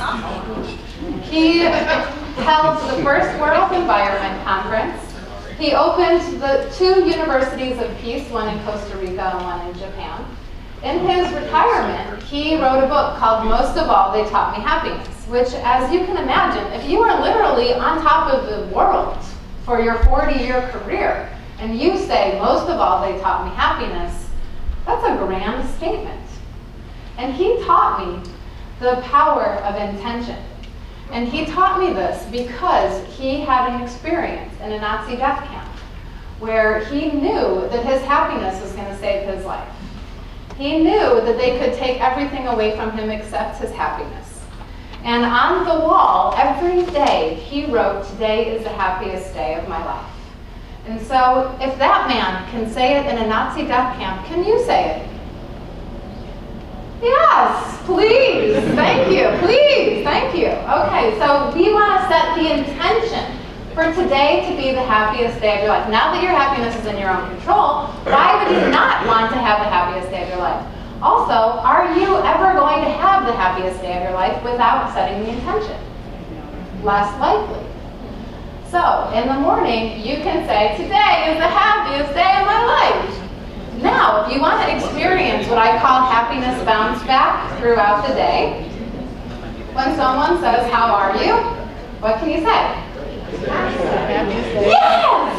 He held the first World Environment Conference. He opened the 2 universities of peace, one in Costa Rica and one in Japan. In his retirement, he wrote a book called Most of All, They Taught Me Happiness, which, as you can imagine, if you are literally on top of the world for your 40-year career, and you say, most of all, they taught me happiness, that's a grand statement. And he taught me the power of intention. And he taught me this because he had an experience in a Nazi death camp where he knew that his happiness was going to save his life. He knew that they could take everything away from him except his happiness. And on the wall, every day, he wrote, "Today is the happiest day of my life." And so, if that man can say it in a Nazi death camp, can you say it? Yes, please, thank you, please, thank you. Okay, so we want to set the intention for today to be the happiest day of your life. Now that your happiness is in your own control, why would you not want to have the happiest day of your life? Also, are you ever going to have the happiest day of your life without setting the intention? Less likely. So, in the morning, you can say, today is the happiest day of my life. Now, if you want to experience what I call happiness bounce back throughout the day, when someone says, how are you? What can you say? Yes!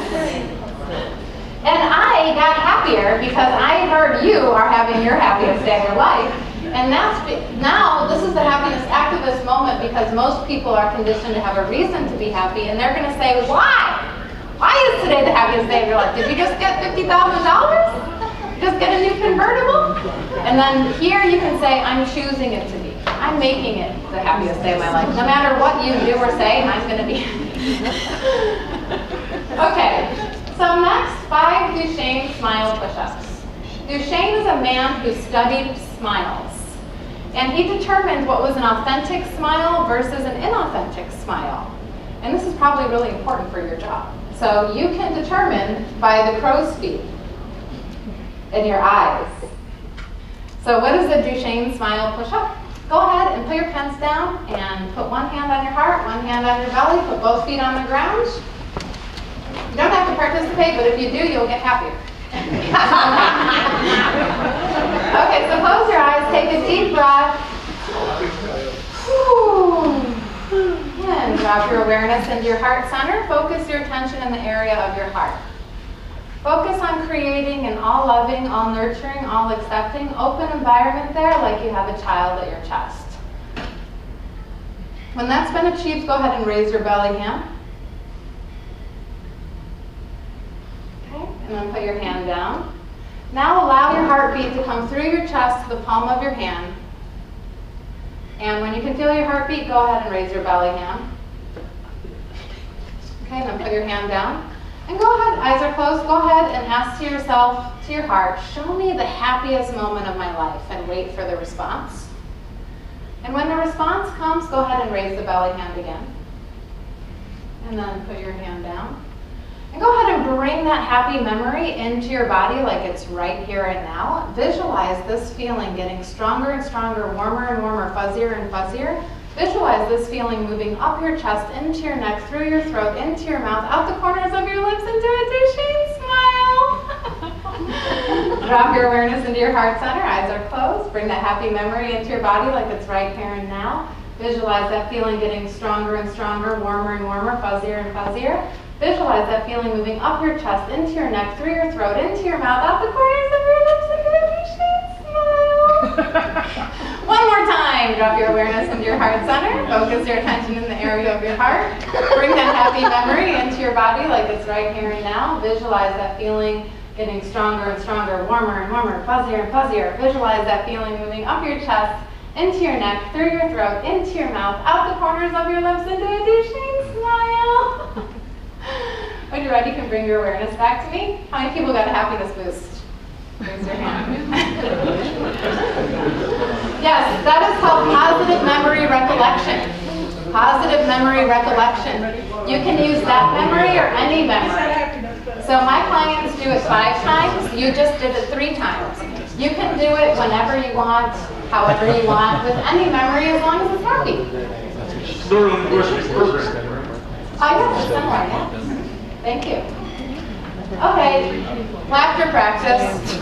And I got happier because I heard you are having your happiest day of your life. And now this is the happiness activist moment because most people are conditioned to have a reason to be happy, and they're going to say, why? Why is today the happiest day of your life? Did you just get $50,000? Just get a new convertible. And then here you can say, I'm choosing it to be. I'm making it the happiest day of my life. No matter what you do or say, I'm going to be Okay, so next, 5 Duchenne smile push-ups. Duchenne is a man who studied smiles. And he determined what was an authentic smile versus an inauthentic smile. And this is probably really important for your job. So you can determine by the crow's feet in your eyes. So what is a Duchenne smile push-up? Go ahead and put your pens down and put one hand on your heart, one hand on your belly, put both feet on the ground. You don't have to participate, but if you do, you'll get happier. Okay, so close your eyes, take a deep breath. And drop your awareness into your heart center. Focus your attention in the area of your heart. Focus on creating an all-loving, all-nurturing, all-accepting, open environment there like you have a child at your chest. When that's been achieved, go ahead and raise your belly hand. Okay, and then put your hand down. Now allow your heartbeat to come through your chest to the palm of your hand. And when you can feel your heartbeat, go ahead and raise your belly hand. Okay, then put your hand down. And go ahead, eyes are closed, go ahead and ask to yourself, to your heart, show me the happiest moment of my life, and wait for the response. And when the response comes, go ahead and raise the belly hand again. And then put your hand down. And go ahead and bring that happy memory into your body like it's right here and now. Visualize this feeling getting stronger and stronger, warmer and warmer, fuzzier and fuzzier. Visualize this feeling moving up your chest, into your neck, through your throat, into your mouth, out the corners of your lips, into a Duchenne smile. Drop your awareness into your heart center, eyes are closed. Bring that happy memory into your body like it's right here and now. Visualize that feeling getting stronger and stronger, warmer and warmer, fuzzier and fuzzier. Visualize that feeling moving up your chest, into your neck, through your throat, into your mouth, out the corners of your lips, into a Duchenne smile. One more time. Drop your awareness into your heart center. Focus your attention in the area of your heart. Bring that happy memory into your body like it's right here and now. Visualize that feeling getting stronger and stronger, warmer and warmer, fuzzier and fuzzier. Visualize that feeling moving up your chest, into your neck, through your throat, into your mouth, out the corners of your lips, into a Duchenne smile. When you're ready, you can bring your awareness back to me. How many people got a happiness boost? Raise your hand. Yes, that is called positive memory recollection. Positive memory recollection. You can use that memory or any memory. So my clients do it 5 times. You just did it 3 times. You can do it whenever you want, however you want, with any memory as long as it's happy. Oh, yeah, it's similar, yeah. Thank you. Okay, laughter practice.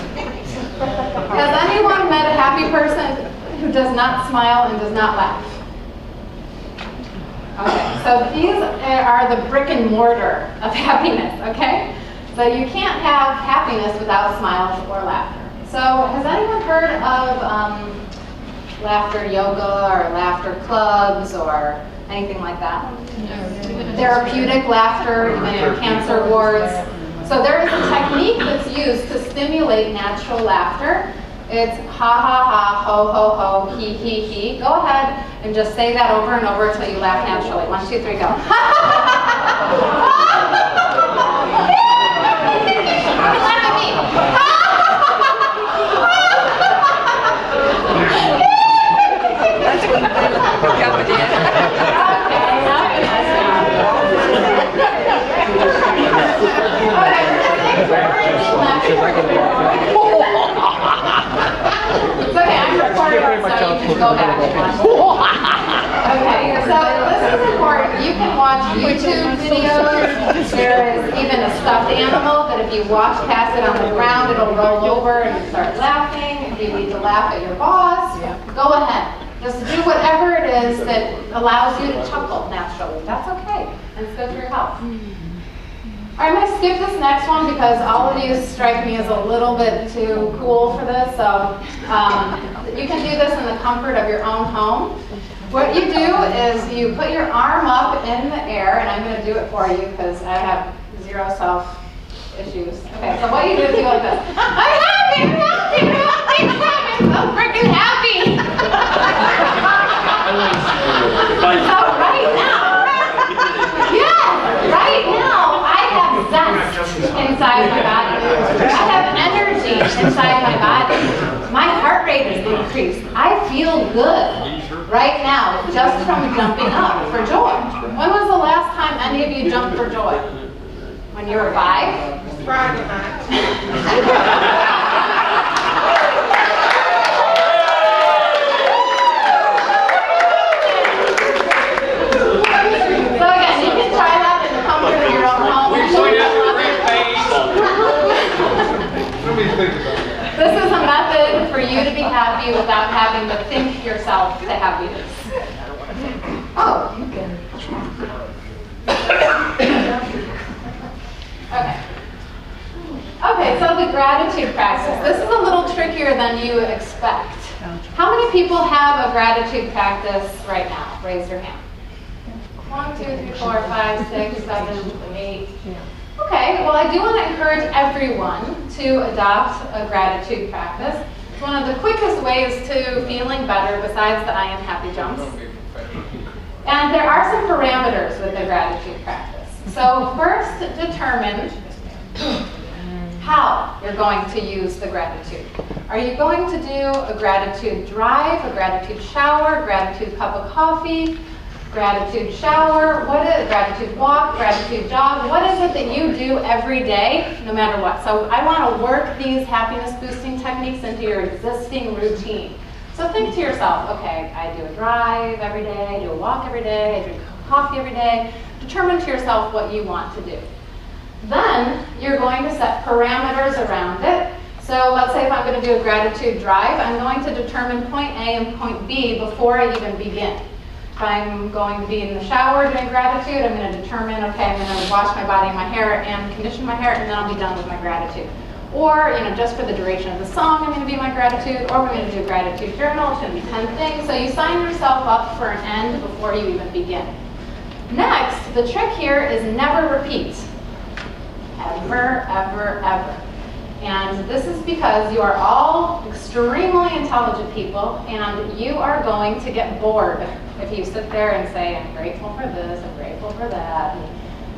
Has anyone met a happy person who does not smile and does not laugh? Okay, so these are the brick and mortar of happiness, okay? So you can't have happiness without smiles or laughter. So has anyone heard of laughter yoga or laughter clubs or anything like that? Therapeutic laughter, even in cancer wards. So there is a technique that's used to stimulate natural laughter. It's ha ha ha, ho ho ho, he he he. Go ahead and just say that over and over until you laugh naturally. 1, 2, 3, go. Laugh at me. It's okay, I'm recording, so you can go back and watch. Okay, so this is important. You can watch YouTube videos. There is even a stuffed animal that if you walk past it on the ground, it'll roll over and start laughing. If you need to laugh at your boss, go ahead. Just do whatever it is that allows you to chuckle naturally. That's okay. And it's good for your health. All right, I'm going to skip this next one because all of you strike me as a little bit too cool for this. So you can do this in the comfort of your own home. What you do is you put your arm up in the air, and I'm going to do it for you because I have zero self issues. Okay, so what you do is you go like this. I'm happy! I'm so freaking happy. So right now, I have zest inside my body. I have energy inside my body. My heart rate is increased. I feel good right now just from jumping up for joy. When was the last time any of you jumped for joy? When you were 5? Friday night. So again, you can try that in the comfort of your own home. Let me think about that. This is a method for you to be happy without having to think yourself to happiness. Oh, you can. Okay. Okay, so the gratitude practice. This is a little trickier than you would expect. How many people have a gratitude practice right now? Raise your hand. 1, 2, 3, 4, 5, 6, 7, 8. Okay, well I do want to encourage everyone to adopt a gratitude practice. It's one of the quickest ways to feeling better besides the I am happy jumps. And there are some parameters with the gratitude practice. So first, determine how you're going to use the gratitude. Are you going to do a gratitude drive, a gratitude shower, gratitude cup of coffee, gratitude shower, gratitude walk, gratitude jog? What is it that you do every day, no matter what? So I want to work these happiness boosting techniques into your existing routine. So think to yourself, okay, I do a drive every day, I do a walk every day, I drink coffee every day. Determine to yourself what you want to do. Then you're going to set parameters around it. So let's say if I'm going to do a gratitude drive, I'm going to determine point A and point B before I even begin. If I'm going to be in the shower doing gratitude, I'm going to determine, okay, I'm going to wash my body and my hair and condition my hair, and then I'll be done with my gratitude. Or, just for the duration of the song, I'm going to be my gratitude, or we're going to do a gratitude journal. It's going to be 10 things. So you sign yourself up for an end before you even begin. Next, the trick here is never repeat. Ever, ever, ever. And this is because you are all extremely intelligent people, and you are going to get bored if you sit there and say, I'm grateful for this, I'm grateful for that. And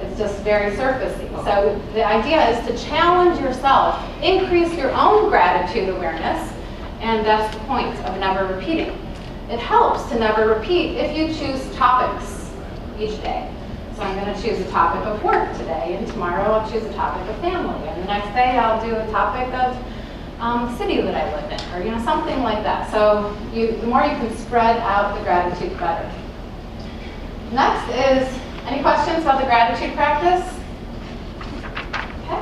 it's just very surfacey. So the idea is to challenge yourself, increase your own gratitude awareness, and that's the point of never repeating. It helps to never repeat if you choose topics each day. So I'm going to choose a topic of work today, and tomorrow I'll choose a topic of family, and the next day I'll do a topic of the city that I live in, or something like that. So the more you can spread out the gratitude, better. Next is, any questions about the gratitude practice? Okay.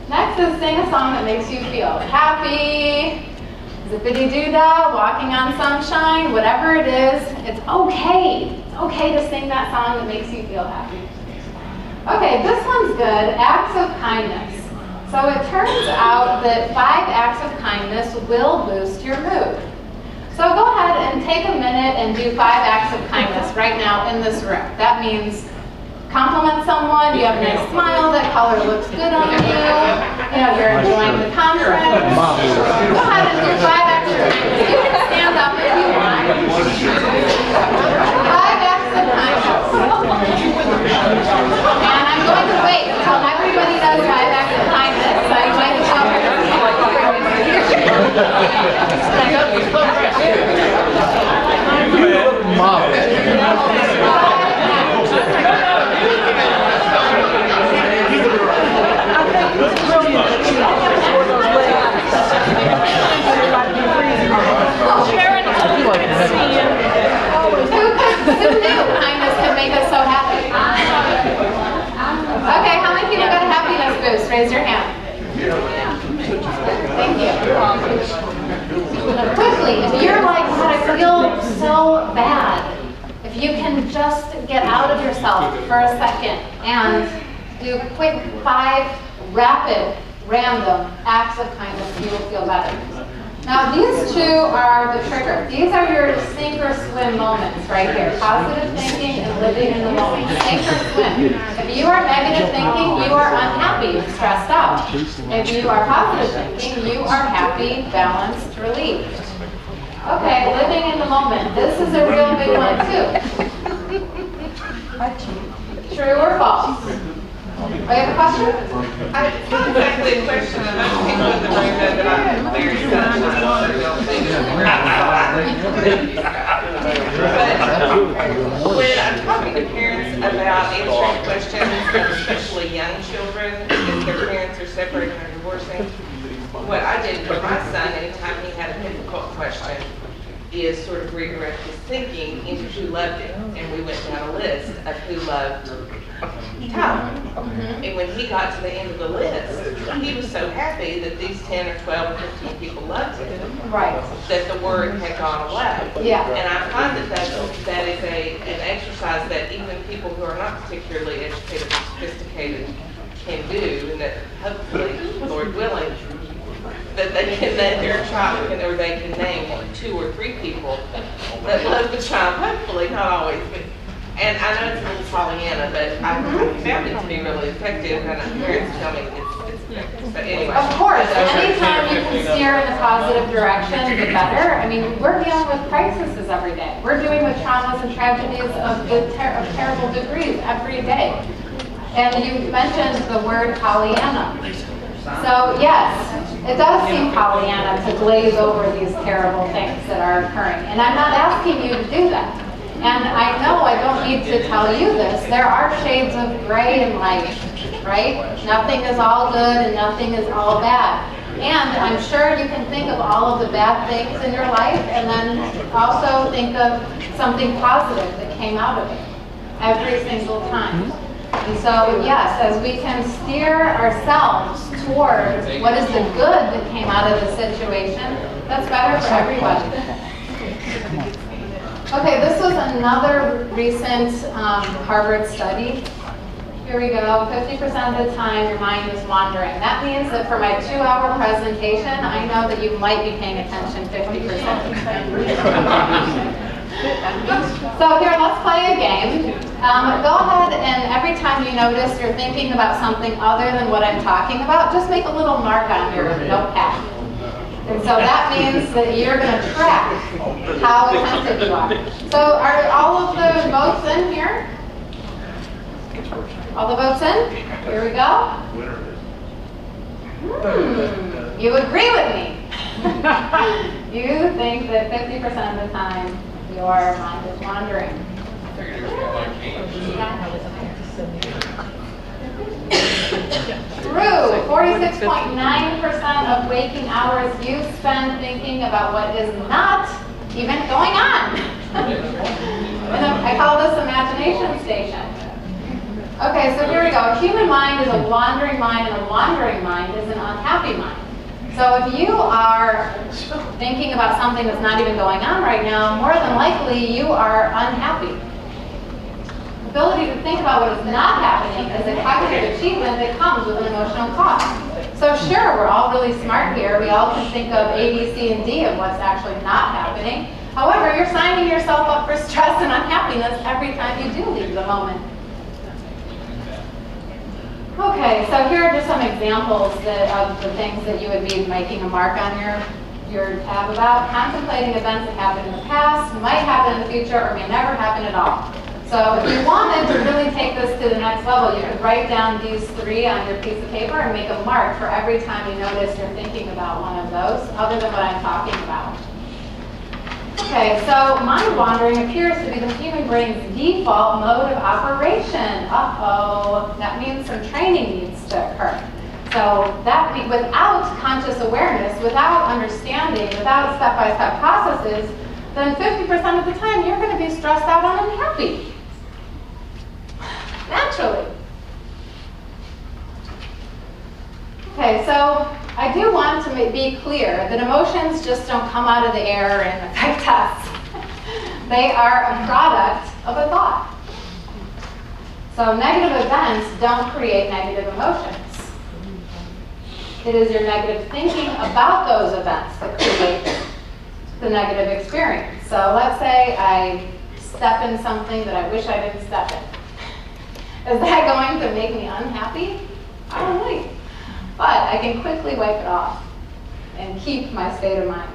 Next is sing a song that makes you feel happy, zippity-doo-dah, walking on sunshine, whatever it is, it's okay. It's okay to sing that song that makes you feel happy. Okay, this one's good, acts of kindness. So it turns out that 5 acts of kindness will boost your mood. So go ahead and take a minute and do 5 acts of kindness right now in this room. That means compliment someone, you have a nice smile, that color looks good on you, you're enjoying the conference. Go ahead and do 5 acts of kindness. You can stand up if you want. 5 acts of kindness. And I'm going to wait until everybody does 5 acts of kindness. So I invite you Who knew kindness could make us so happy? Okay, how many people got a happiness boost? Raise your hand. Thank you. Quickly, if you're like, God, I feel so bad, if you can just get out of yourself for a second and do quick 5 rapid, random acts of kindness, you will feel better. Now these 2 are the trigger. These are your sink or swim moments right here. Positive thinking and living in the moment. Sink or swim. If you are negative thinking, you are unhappy and stressed out. If you are positive thinking, you are happy, balanced, relieved. Okay, living in the moment. This is a real big one too. True or false? Oh, you have a question? It's not exactly a question, and most people in the room know that I'm very sunshine, so don't think But when I'm talking to parents about answering questions, especially young children, if their parents are separating or divorcing, what I did for my son, anytime he had a difficult question, is sort of redirect his thinking into who loved it. And we went down a list of who loved Tyler. And when he got to the end of the list, he was so happy that these 10 or 12 or 15 people loved him. Right. That the word had gone away. Yeah. And I find that that is an exercise that even people who are not particularly educated or sophisticated can do, and that hopefully, Lord willing, that they can name their child, or they can name 2 or 3 people that love the child, hopefully, not always. And I know it's a little Pollyanna, but I found it to be really effective, and parents tell me it's effective. But anyway. Of course, anytime you can steer in a positive direction, the better. I mean, we're dealing with crises every day. We're dealing with traumas and tragedies of terrible degrees every day. And you mentioned the word Pollyanna. So yes, it does seem Pollyanna to glaze over these terrible things that are occurring. And I'm not asking you to do that. And I know I don't need to tell you this. There are shades of gray in life, right? Nothing is all good and nothing is all bad. And I'm sure you can think of all of the bad things in your life and then also think of something positive that came out of it every single time. And so, yes, as we can steer ourselves toward what is the good that came out of the situation, that's better for everybody. Okay, this was another recent Harvard study. Here we go. 50% of the time your mind is wandering. That means that for my 2-hour presentation, I know that you might be paying attention 50%. So here, let's play a game. Go ahead and every time you notice you're thinking about something other than what I'm talking about, just make a little mark on your notepad. And so that means that you're going to track how attentive you are. So are all of the votes in here? All the votes in? Here we go. You agree with me. You think that 50% of the time your mind is wandering. True. 46.9% of waking hours you spend thinking about what is not even going on. And I call this imagination station. Okay, so here we go. A human mind is a wandering mind, and a wandering mind is an unhappy mind. So if you are thinking about something that's not even going on right now, more than likely you are unhappy. The ability to think about what is not happening is a cognitive achievement that comes with an emotional cost. So sure, we're all really smart here. We all can think of A, B, C, and D of what's actually not happening. However, you're signing yourself up for stress and unhappiness every time you do leave the moment. Okay, so here are just some examples of the things that you would be making a mark on your tab about. Contemplating events that happened in the past, might happen in the future, or may never happen at all. So if you wanted to really take this to the next level, you could write down these 3 on your piece of paper and make a mark for every time you notice you're thinking about one of those, other than what I'm talking about. Okay, so mind wandering appears to be the human brain's default mode of operation. Uh-oh, that means some training needs to occur. So without conscious awareness, without understanding, without step-by-step processes, then 50% of the time you're going to be stressed out and unhappy. Naturally. Okay, so I do want to be clear that emotions just don't come out of the air and affect us. They are a product of a thought. So negative events don't create negative emotions. It is your negative thinking about those events that create the negative experience. So let's say I step in something that I wish I didn't step in. Is that going to make me unhappy? I don't know. But I can quickly wipe it off and keep my state of mind.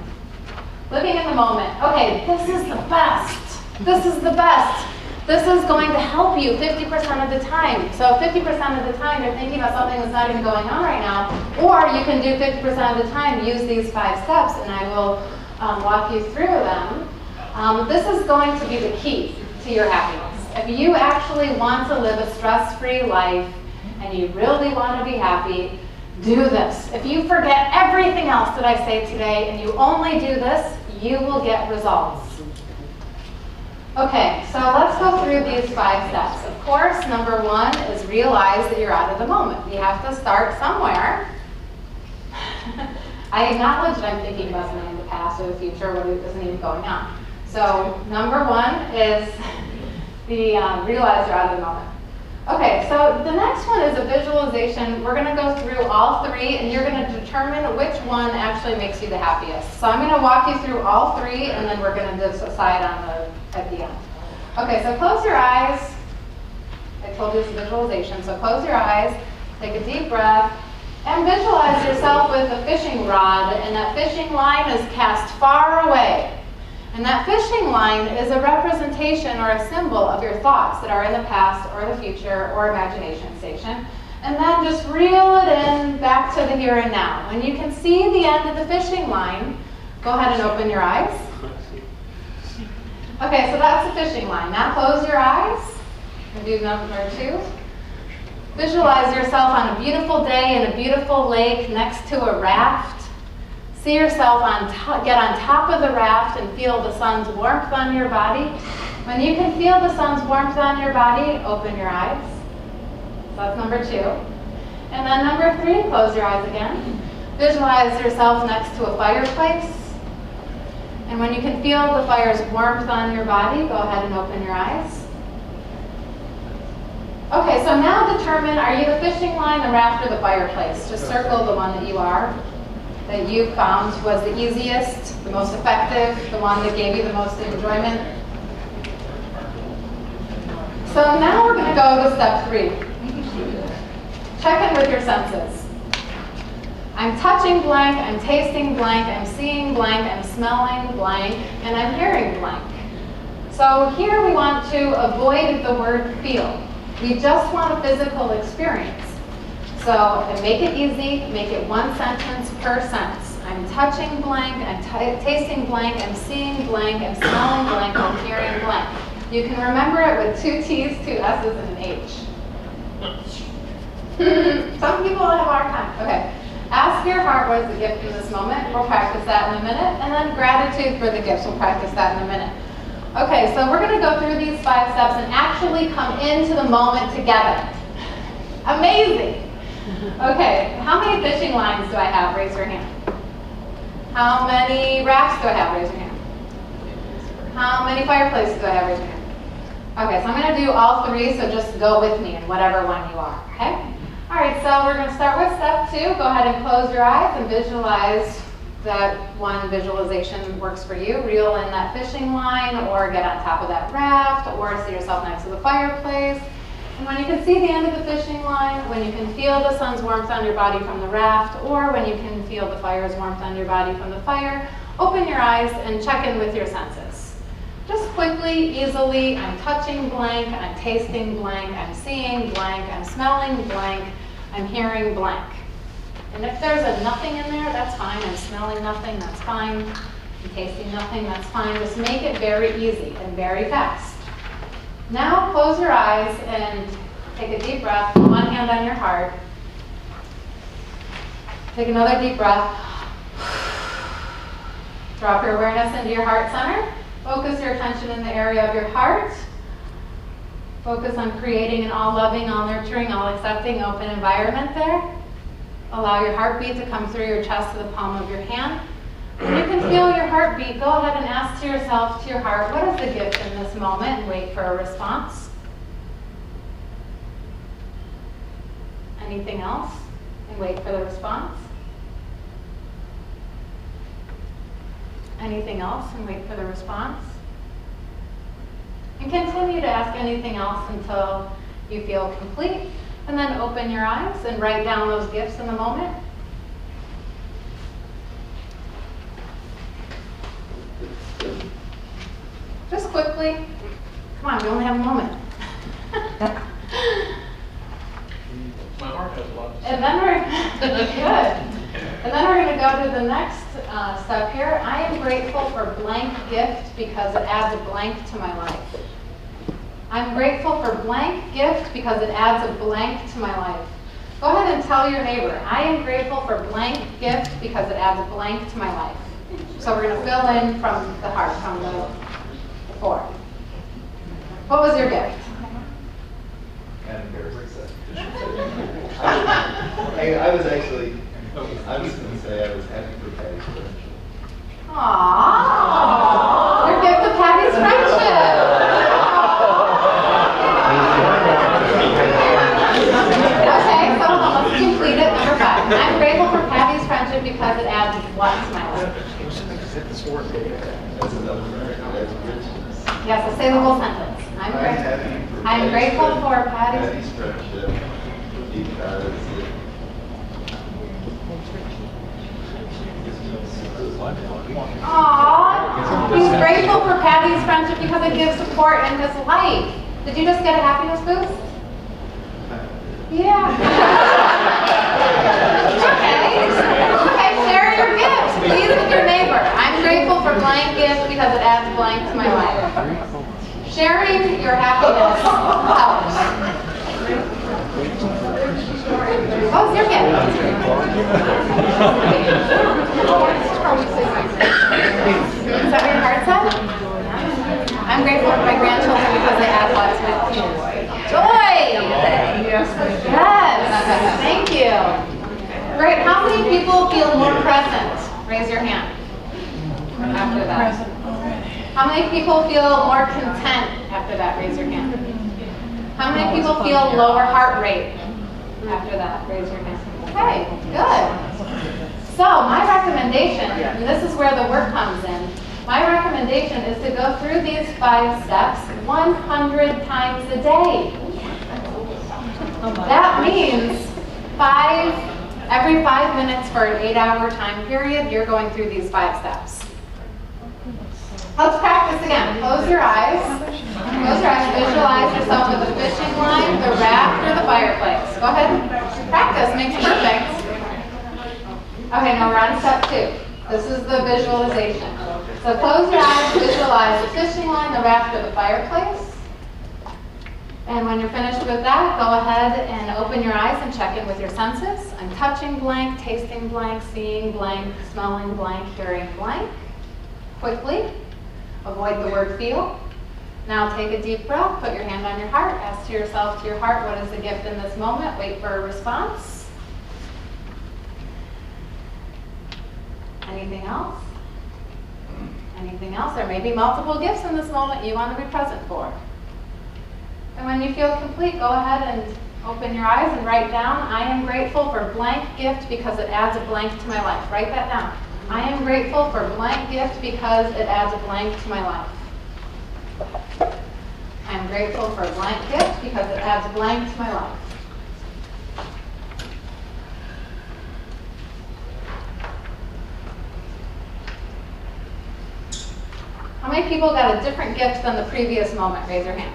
Living in the moment. Okay, this is the best. This is the best. This is going to help you 50% of the time. So 50% of the time you're thinking about something that's not even going on right now, or you can do 50% of the time, use these 5 steps, and I will walk you through them. This is going to be the key to your happiness. If you actually want to live a stress-free life and you really want to be happy, do this. If you forget everything else that I say today and you only do this, you will get results. Okay, so let's go through these 5 steps. Of course, number 1 is realize that you're out of the moment. You have to start somewhere. I acknowledge that I'm thinking about something in the past or the future, what isn't even going on. So number 1 is the realize you're out of the moment. Okay, so the next one is a visualization. We're going to go through all 3, and you're going to determine which one actually makes you the happiest. So I'm going to walk you through all 3, and then we're going to decide at the end. Okay, so close your eyes. I told you it's a visualization, so close your eyes, take a deep breath, and visualize yourself with a fishing rod, and that fishing line is cast far away. And that fishing line is a representation or a symbol of your thoughts that are in the past or the future or imagination station. And then just reel it in back to the here and now. When you can see the end of the fishing line, go ahead and open your eyes. Okay, so that's the fishing line. Now close your eyes and do number 2. Visualize yourself on a beautiful day in a beautiful lake next to a raft. See yourself get on top of the raft and feel the sun's warmth on your body. When you can feel the sun's warmth on your body, open your eyes. So that's number 2. And then number 3, close your eyes again. Visualize yourself next to a fireplace. And when you can feel the fire's warmth on your body, go ahead and open your eyes. Okay, so now determine, are you the fishing line, the raft, or the fireplace? Just circle the one that you are, that you found was the easiest, the most effective, the one that gave you the most enjoyment. So now we're going to go to step 3. Check in with your senses. I'm touching blank, I'm tasting blank, I'm seeing blank, I'm smelling blank, and I'm hearing blank. So here we want to avoid the word feel. We just want a physical experience. So make it easy, make it 1 sentence per sentence. I'm touching blank, I'm tasting blank, I'm seeing blank, I'm smelling blank, I'm hearing blank. You can remember it with 2 T's, 2 S's, and an H. Some people have a hard time. Okay. Ask your heart what is the gift in this moment. We'll practice that in a minute. And then gratitude for the gifts. We'll practice that in a minute. Okay, so we're going to go through these 5 steps and actually come into the moment together. Amazing. Okay, how many fishing lines do I have? Raise your hand. How many rafts do I have? Raise your hand. How many fireplaces do I have? Raise your hand. Okay, so I'm going to do all 3, so just go with me in whatever one you are, okay? All right, so we're going to start with step 2. Go ahead and close your eyes and visualize that one visualization works for you. Reel in that fishing line, or get on top of that raft, or see yourself next to the fireplace. And when you can see the end of the fishing line, when you can feel the sun's warmth on your body from the raft, or when you can feel the fire's warmth on your body from the fire, open your eyes and check in with your senses. Just quickly, easily, I'm touching blank, I'm tasting blank, I'm seeing blank, I'm smelling blank, I'm hearing blank. And if there's a nothing in there, that's fine. I'm smelling nothing, that's fine. I'm tasting nothing, that's fine. Just make it very easy and very fast. Now close your eyes and take a deep breath. Put one hand on your heart. Take another deep breath. Drop your awareness into your heart center. Focus your attention in the area of your heart. Focus on creating an all-loving, all-nurturing, all-accepting, open environment there. Allow your heartbeat to come through your chest to the palm of your hand. When you can feel your heartbeat, go ahead and ask to yourself, to your heart, what is the gift in this moment, and wait for a response. Anything else? And wait for the response. Anything else? And wait for the response. And continue to ask anything else until you feel complete. And then open your eyes and write down those gifts in the moment. Just quickly. Come on, we only have a moment. My heart has a lot to say. And then we're good. And then we're going to go to the next step here. I am grateful for blank gift because it adds a blank to my life. I'm grateful for blank gift because it adds a blank to my life. Go ahead and tell your neighbor, I am grateful for blank gift because it adds a blank to my life. So we're going to fill in from the heart, from the four. What was your gift? I was actually, I was going to say I was happy for Patty's friendship. Aww. Your gift of Patty's friendship. Okay, so let's complete it. Number 5. I'm grateful for Patty's friendship because it adds what to my life? That's another word. That's richness. Yes, say the whole sentence. I'm grateful for Patty's friendship because it Aww. He's grateful for Patty's friendship because it gives support in his life. Did you just get a happiness boost? Yeah. Okay, share your gifts, please, with your neighbor. I'm grateful for blank gift because it adds blank to my life. Sharing your happiness helps. What was your gift? Is that what your heart said? I'm grateful for my grandchildren because they add lots of joy. Yes. Thank you. Great. How many people feel more present? Raise your hand. After that. How many people feel more content after that? Raise your hand. How many people feel lower heart rate after that? Raise your hand. Okay, good. So my recommendation, and this is where the work comes in, my recommendation is to go through these 5 steps 100 times a day. That means every 5 minutes for an 8-hour time period, you're going through these 5 steps. Let's practice again. Close your eyes. Close your eyes. Visualize yourself with the fishing line, the raft, or the fireplace. Go ahead. Practice makes perfect. Okay, now we're on step 2. This is the visualization. So close your eyes, visualize the fishing line, the raft, or the fireplace. And when you're finished with that, go ahead and open your eyes and check in with your senses. I'm touching blank, tasting blank, seeing blank, smelling blank, hearing blank. Quickly. Avoid the word feel. Now take a deep breath, put your hand on your heart, ask to yourself, to your heart, what is the gift in this moment? Wait for a response. Anything else? Anything else? There may be multiple gifts in this moment you want to be present for. And when you feel complete, go ahead and open your eyes and write down, I am grateful for blank gift because it adds a blank to my life. Write that down. I am grateful for blank gift because it adds a blank to my life. I am grateful for blank gift because it adds a blank to my life. How many people got a different gift than the previous moment? Raise your hand.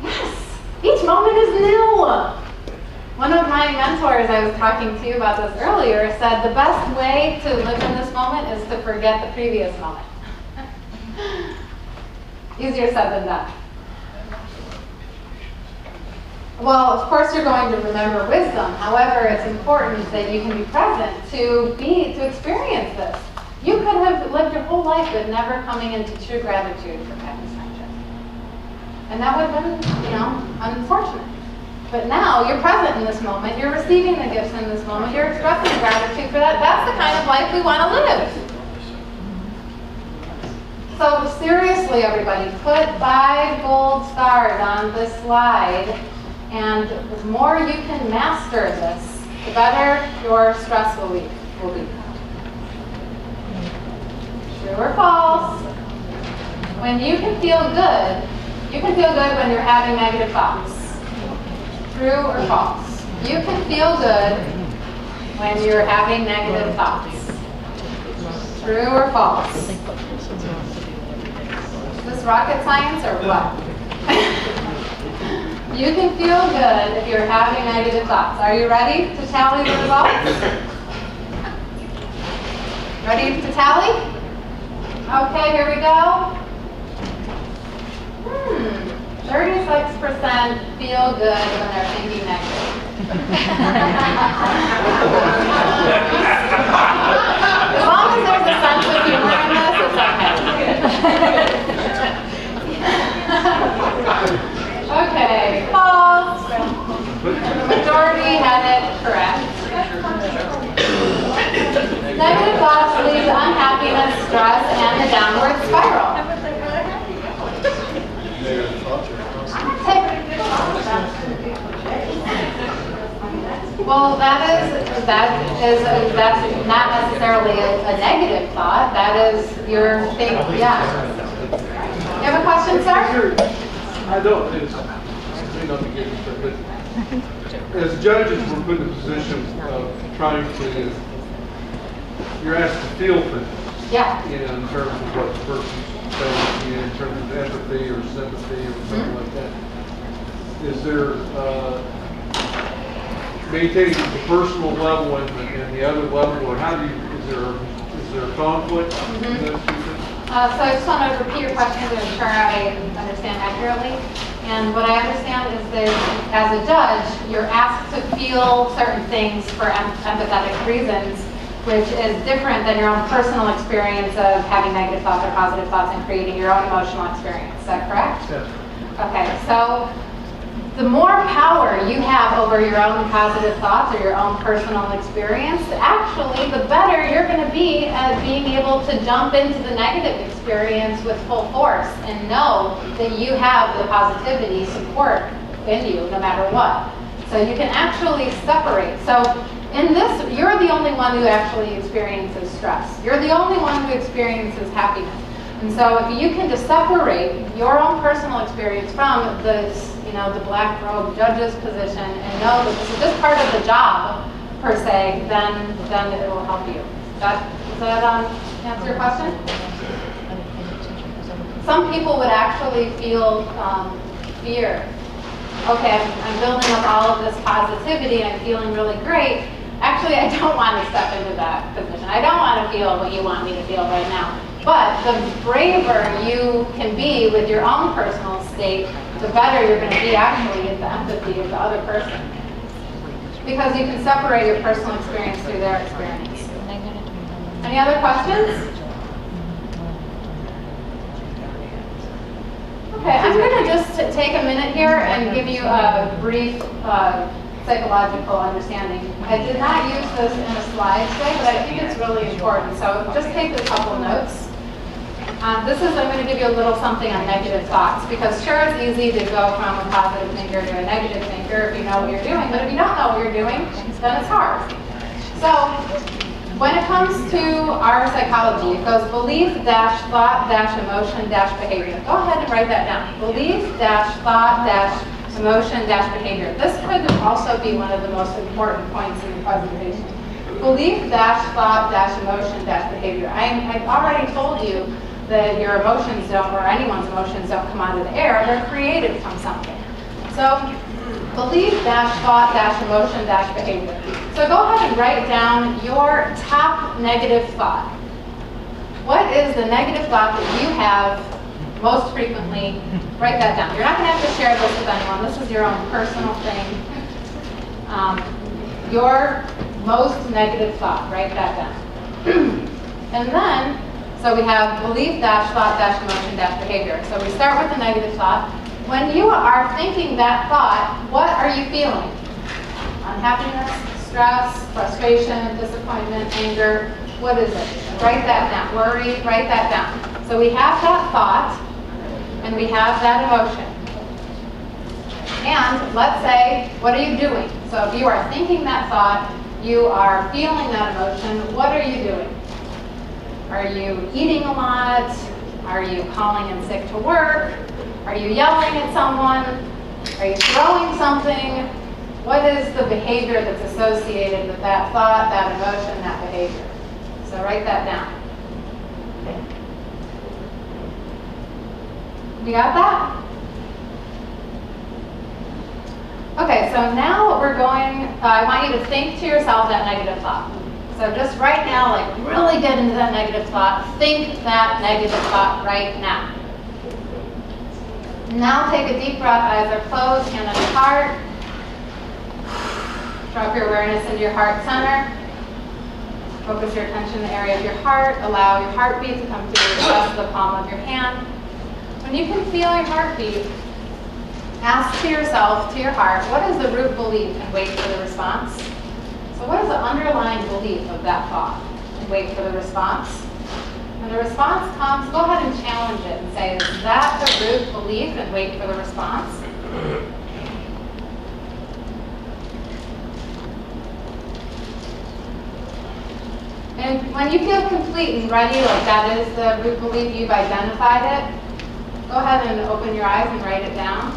Yes! Each moment is new! One of my mentors I was talking to about this earlier said the best way to live in this moment is to forget the previous moment. Easier said than done. Well, of course you're going to remember wisdom. However, it's important that you can be present to experience this. You could have lived your whole life with never coming into true gratitude for Patty's friendship. And that would have been, unfortunate. But now you're present in this moment, you're receiving the gifts in this moment, you're expressing gratitude for that. That's the kind of life we want to live. So seriously, everybody, put 5 gold stars on this slide, and the more you can master this, the better your stress will be. True or false? When you can feel good when you're having negative thoughts. True or false? You can feel good when you're having negative thoughts. True or false? Is this rocket science or what? You can feel good if you're having negative thoughts. Are you ready to tally the results? Ready to tally? Okay, here we go. 36% feel good when they're thinking negative. As long as there's a sense of humor in this, it's okay. Okay, false. The majority had it correct. Negative thoughts lead to unhappiness, stress, and a downward spiral. Well, that's not necessarily a negative thought. That is your thing. Yeah. You have a question, sir? I don't. It's may not be good, but as judges, we're put in a position of trying to. You're asked to feel things. Yeah. In terms of what the person's saying, in terms of empathy or sympathy or something like that. Is there maintaining the personal level and the other level, or how do you? Is there a conflict? In those two things? So I just want to repeat your question to ensure I understand accurately. And what I understand is that as a judge, you're asked to feel certain things for empathetic reasons, which is different than your own personal experience of having negative thoughts or positive thoughts and creating your own emotional experience. Is that correct? Yes. Okay, so the more power you have over your own positive thoughts or your own personal experience, actually the better you're going to be at being able to jump into the negative experience with full force and know that you have the positivity support in you no matter what. So you can actually separate. So in this, you're the only one who actually experiences stress. You're the only one who experiences happiness. And so if you can just separate your own personal experience from this, the black robe judge's position and know that this is just part of the job, per se, then it will help you. Does that answer your question? Some people would actually feel fear. Okay, I'm building up all of this positivity, I'm feeling really great. Actually, I don't want to step into that position. I don't want to feel what you want me to feel right now. But the braver you can be with your own personal state, the better you're going to be actually at the empathy of the other person. Because you can separate your personal experience through their experience. Any other questions? Okay, I'm going to just take a minute here and give you a brief psychological understanding. I did not use this in a slide today, but I think it's really important. So just take a couple notes. I'm going to give you a little something on negative thoughts, because sure, it's easy to go from a positive thinker to a negative thinker if you know what you're doing, but if you don't know what you're doing, then it's hard. So when it comes to our psychology, it goes belief-thought-emotion-behavior. Go ahead and write that down. Belief-thought-emotion-behavior. This could also be one of the most important points in the presentation. Belief-thought-emotion-behavior. I've already told you that your emotions don't, or anyone's emotions don't come out of the air. They're created from something. So belief-thought-emotion-behavior. So go ahead and write down your top negative thought. What is the negative thought that you have most frequently? Write that down. You're not going to have to share this with anyone. This is your own personal thing. Your most negative thought. Write that down. And then, so we have belief-thought-emotion-behavior. So we start with the negative thought. When you are thinking that thought, what are you feeling? Unhappiness, stress, frustration, disappointment, anger. What is it? Write that down. Worry, write that down. So we have that thought, and we have that emotion. And let's say, what are you doing? So if you are thinking that thought, you are feeling that emotion, what are you doing? Are you eating a lot? Are you calling in sick to work? Are you yelling at someone? Are you throwing something? What is the behavior that's associated with that thought, that emotion, that behavior? So write that down. You got that? Okay, so now we're going, I want you to think to yourself that negative thought. So just right now, like really get into that negative thought. Think that negative thought right now. Now take a deep breath, eyes are closed, hand on your heart. Drop your awareness into your heart center. Focus your attention in the area of your heart. Allow your heartbeat to come through the rest of the palm of your hand. When you can feel your heartbeat, ask to yourself, to your heart, what is the root belief, and wait for the response. So what is the underlying belief of that thought? And wait for the response. When the response comes, go ahead and challenge it and say, is that the root belief? And wait for the response. And when you feel complete and ready, like that is the root belief, you've identified it, go ahead and open your eyes and write it down.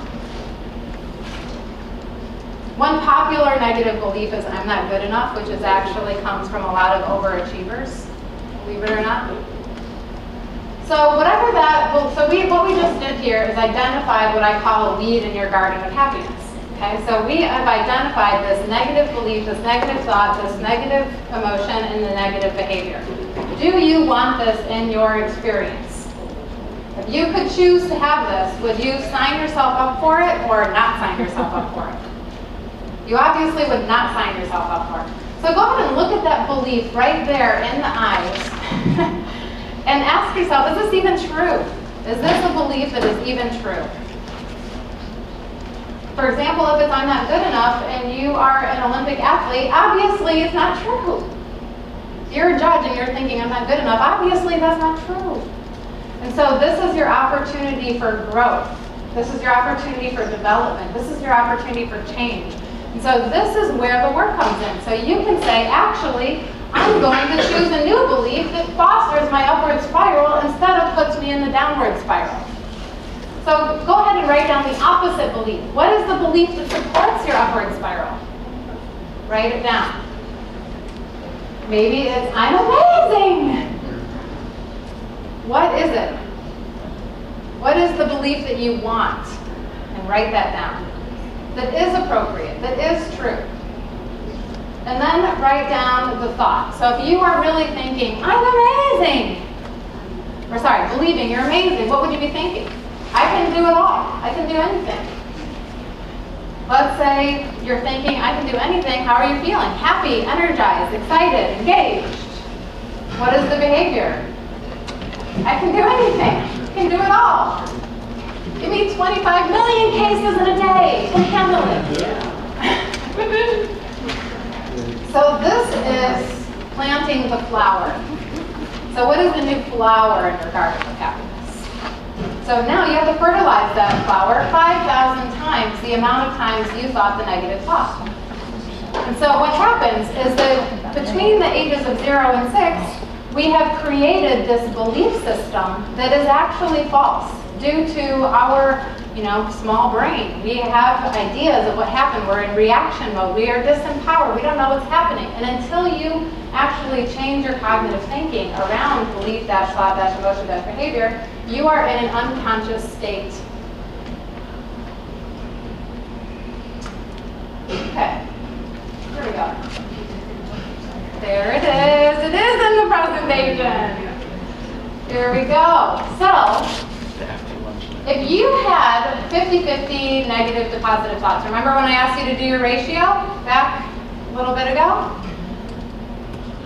One popular negative belief is I'm not good enough, which is actually comes from a lot of overachievers, believe it or not. So whatever that, what we just did here is identify what I call a weed in your garden of happiness. Okay, so we have identified this negative belief, this negative thought, this negative emotion, and the negative behavior. Do you want this in your experience? If you could choose to have this, would you sign yourself up for it or not sign yourself up for it? You obviously would not sign yourself up for it. So go ahead and look at that belief right there in the eyes and ask yourself, is this even true? Is this a belief that is even true? For example, if it's I'm not good enough and you are an Olympic athlete, obviously it's not true. You're a judge and you're thinking I'm not good enough, obviously that's not true. And so this is your opportunity for growth. This is your opportunity for development. This is your opportunity for change. And so this is where the work comes in. So you can say, actually, I'm going to choose a new belief that fosters my upward spiral instead of puts me in the downward spiral. So go ahead and write down the opposite belief. What is the belief that supports your upward spiral? Write it down. Maybe it's, I'm amazing. What is it? What is the belief that you want? And write that down. That is appropriate, that is true. And then write down the thought. So if you are really thinking, I'm amazing, or sorry, believing you're amazing, what would you be thinking? I can do it all. I can do anything. Let's say you're thinking, I can do anything. How are you feeling? Happy, energized, excited, engaged. What is the behavior? I can do anything. I can do it all. Give me 25 million cases in a day. Can handle it. So this is planting the flower. So what is the new flower in your garden of happiness? So now you have to fertilize that flower 5,000 times the amount of times you thought the negative thought. And so what happens is that between the ages of 0 and 6, we have created this belief system that is actually false due to our, small brain. We have ideas of what happened. We're in reaction mode. We are disempowered. We don't know what's happening. And until you actually change your cognitive thinking around belief, dash thought, dash emotion, dash behavior, you are in an unconscious state. Okay, here we go. There it is. It is in the presentation. Here we go. So, if you had 50-50 negative to positive thoughts, remember when I asked you to do your ratio back a little bit ago?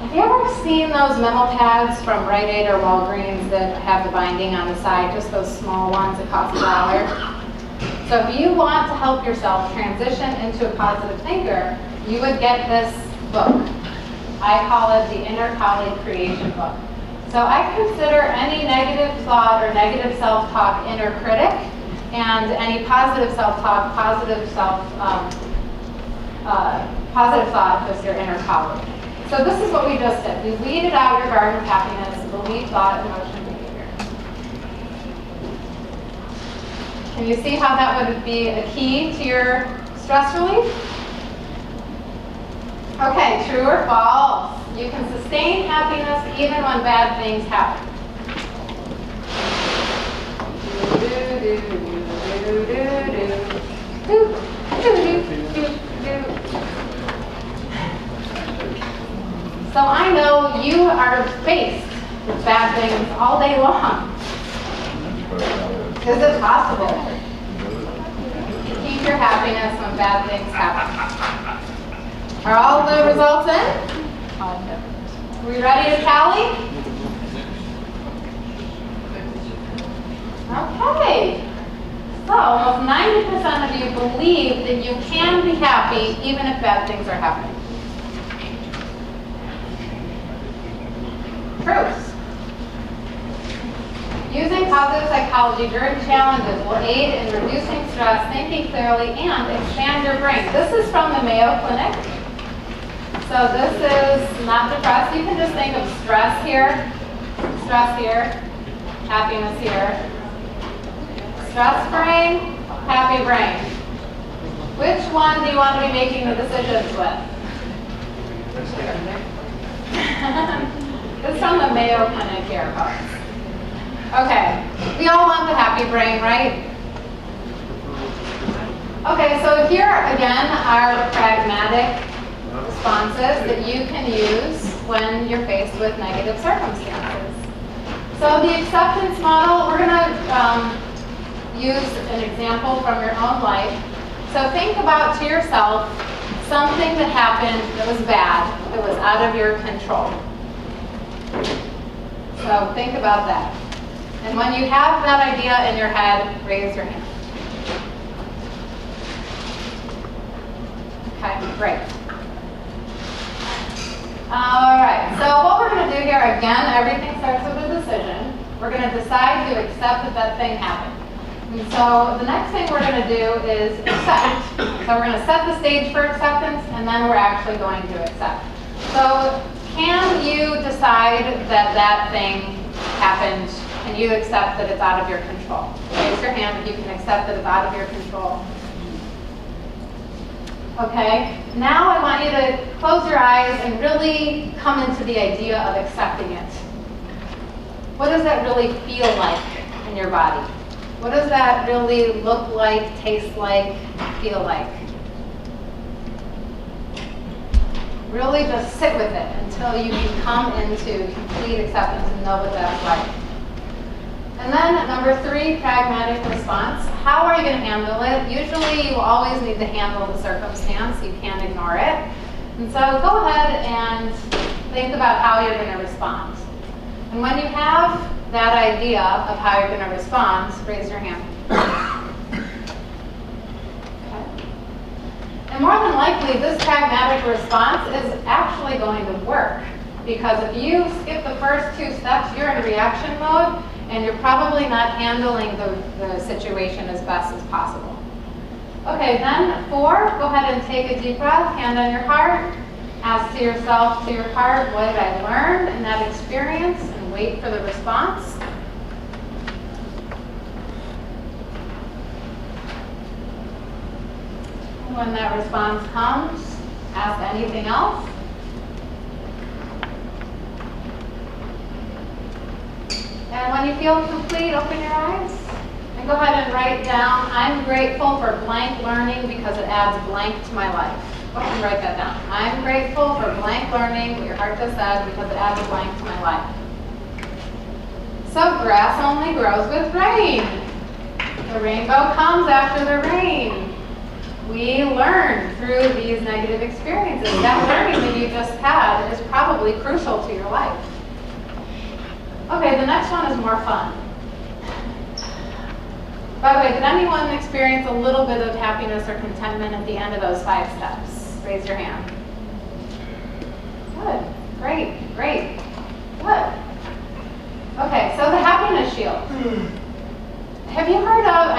Have you ever seen those memo pads from Rite Aid or Walgreens that have the binding on the side, just those small ones that cost $1? So if you want to help yourself transition into a positive thinker, you would get this book. I call it the Inner Colleague Creation Book. So I consider any negative thought or negative self-talk inner critic, and any positive self-talk, positive thought just your inner colleague. So this is what we just did. We weeded out your garden of happiness, belief, thought, emotion, behavior. Can you see how that would be a key to your stress relief? Okay, true or false? You can sustain happiness even when bad things happen. So I know you are faced with bad things all day long. Is it possible to keep your happiness when bad things happen? Are all the results in? Are we ready to tally? Okay. So almost 90% of you believe that you can be happy even if bad things are happening. Proofs. Using positive psychology during challenges will aid in reducing stress, thinking clearly, and expand your brain. This is from the Mayo Clinic. So this is not depressed. You can just think of stress here, happiness here. Stress brain, happy brain. Which one do you want to be making the decisions with? It's from the Mayo Clinic here, folks. Okay, we all want the happy brain, right? Okay, so here again are pragmatic responses that you can use when you're faced with negative circumstances. So the acceptance model, we're going to use an example from your own life. So think about to yourself something that happened that was bad, that was out of your control. So think about that. And when you have that idea in your head, raise your hand. Okay, great. All right, so what we're going to do here, again, everything starts with a decision. We're going to decide to accept that that thing happened. And so the next thing we're going to do is accept. So we're going to set the stage for acceptance, and then we're actually going to accept. So can you decide that that thing happened? Can you accept that it's out of your control? Raise your hand if you can accept that it's out of your control. Okay, now I want you to close your eyes and really come into the idea of accepting it. What does that really feel like in your body? What does that really look like, taste like, feel like? Really just sit with it until you can come into complete acceptance and know what that's like. And then number 3, pragmatic response. How are you going to handle it? Usually you always need to handle the circumstance. You can't ignore it. And so go ahead and think about how you're going to respond. And when you have that idea of how you're going to respond, raise your hand. Okay. And more than likely, this pragmatic response is actually going to work. Because if you skip the first 2 steps, you're in reaction mode, and you're probably not handling the situation as best as possible. Okay, then 4, go ahead and take a deep breath, hand on your heart. Ask to yourself, to your heart, what did I learn in that experience? And wait for the response. When that response comes, ask anything else. And when you feel complete, open your eyes and go ahead and write down, I'm grateful for blank learning because it adds blank to my life. Go ahead and write that down. I'm grateful for blank learning, what your heart just said, because it adds a blank to my life. So grass only grows with rain. The rainbow comes after the rain. We learn through these negative experiences. That learning that you just had is probably crucial to your life. Okay, the next one is more fun. By the way, did anyone experience a little bit of happiness or contentment at the end of those 5 steps? Raise your hand. Good, great, great, good. Okay, so the happiness shield. Have you heard of,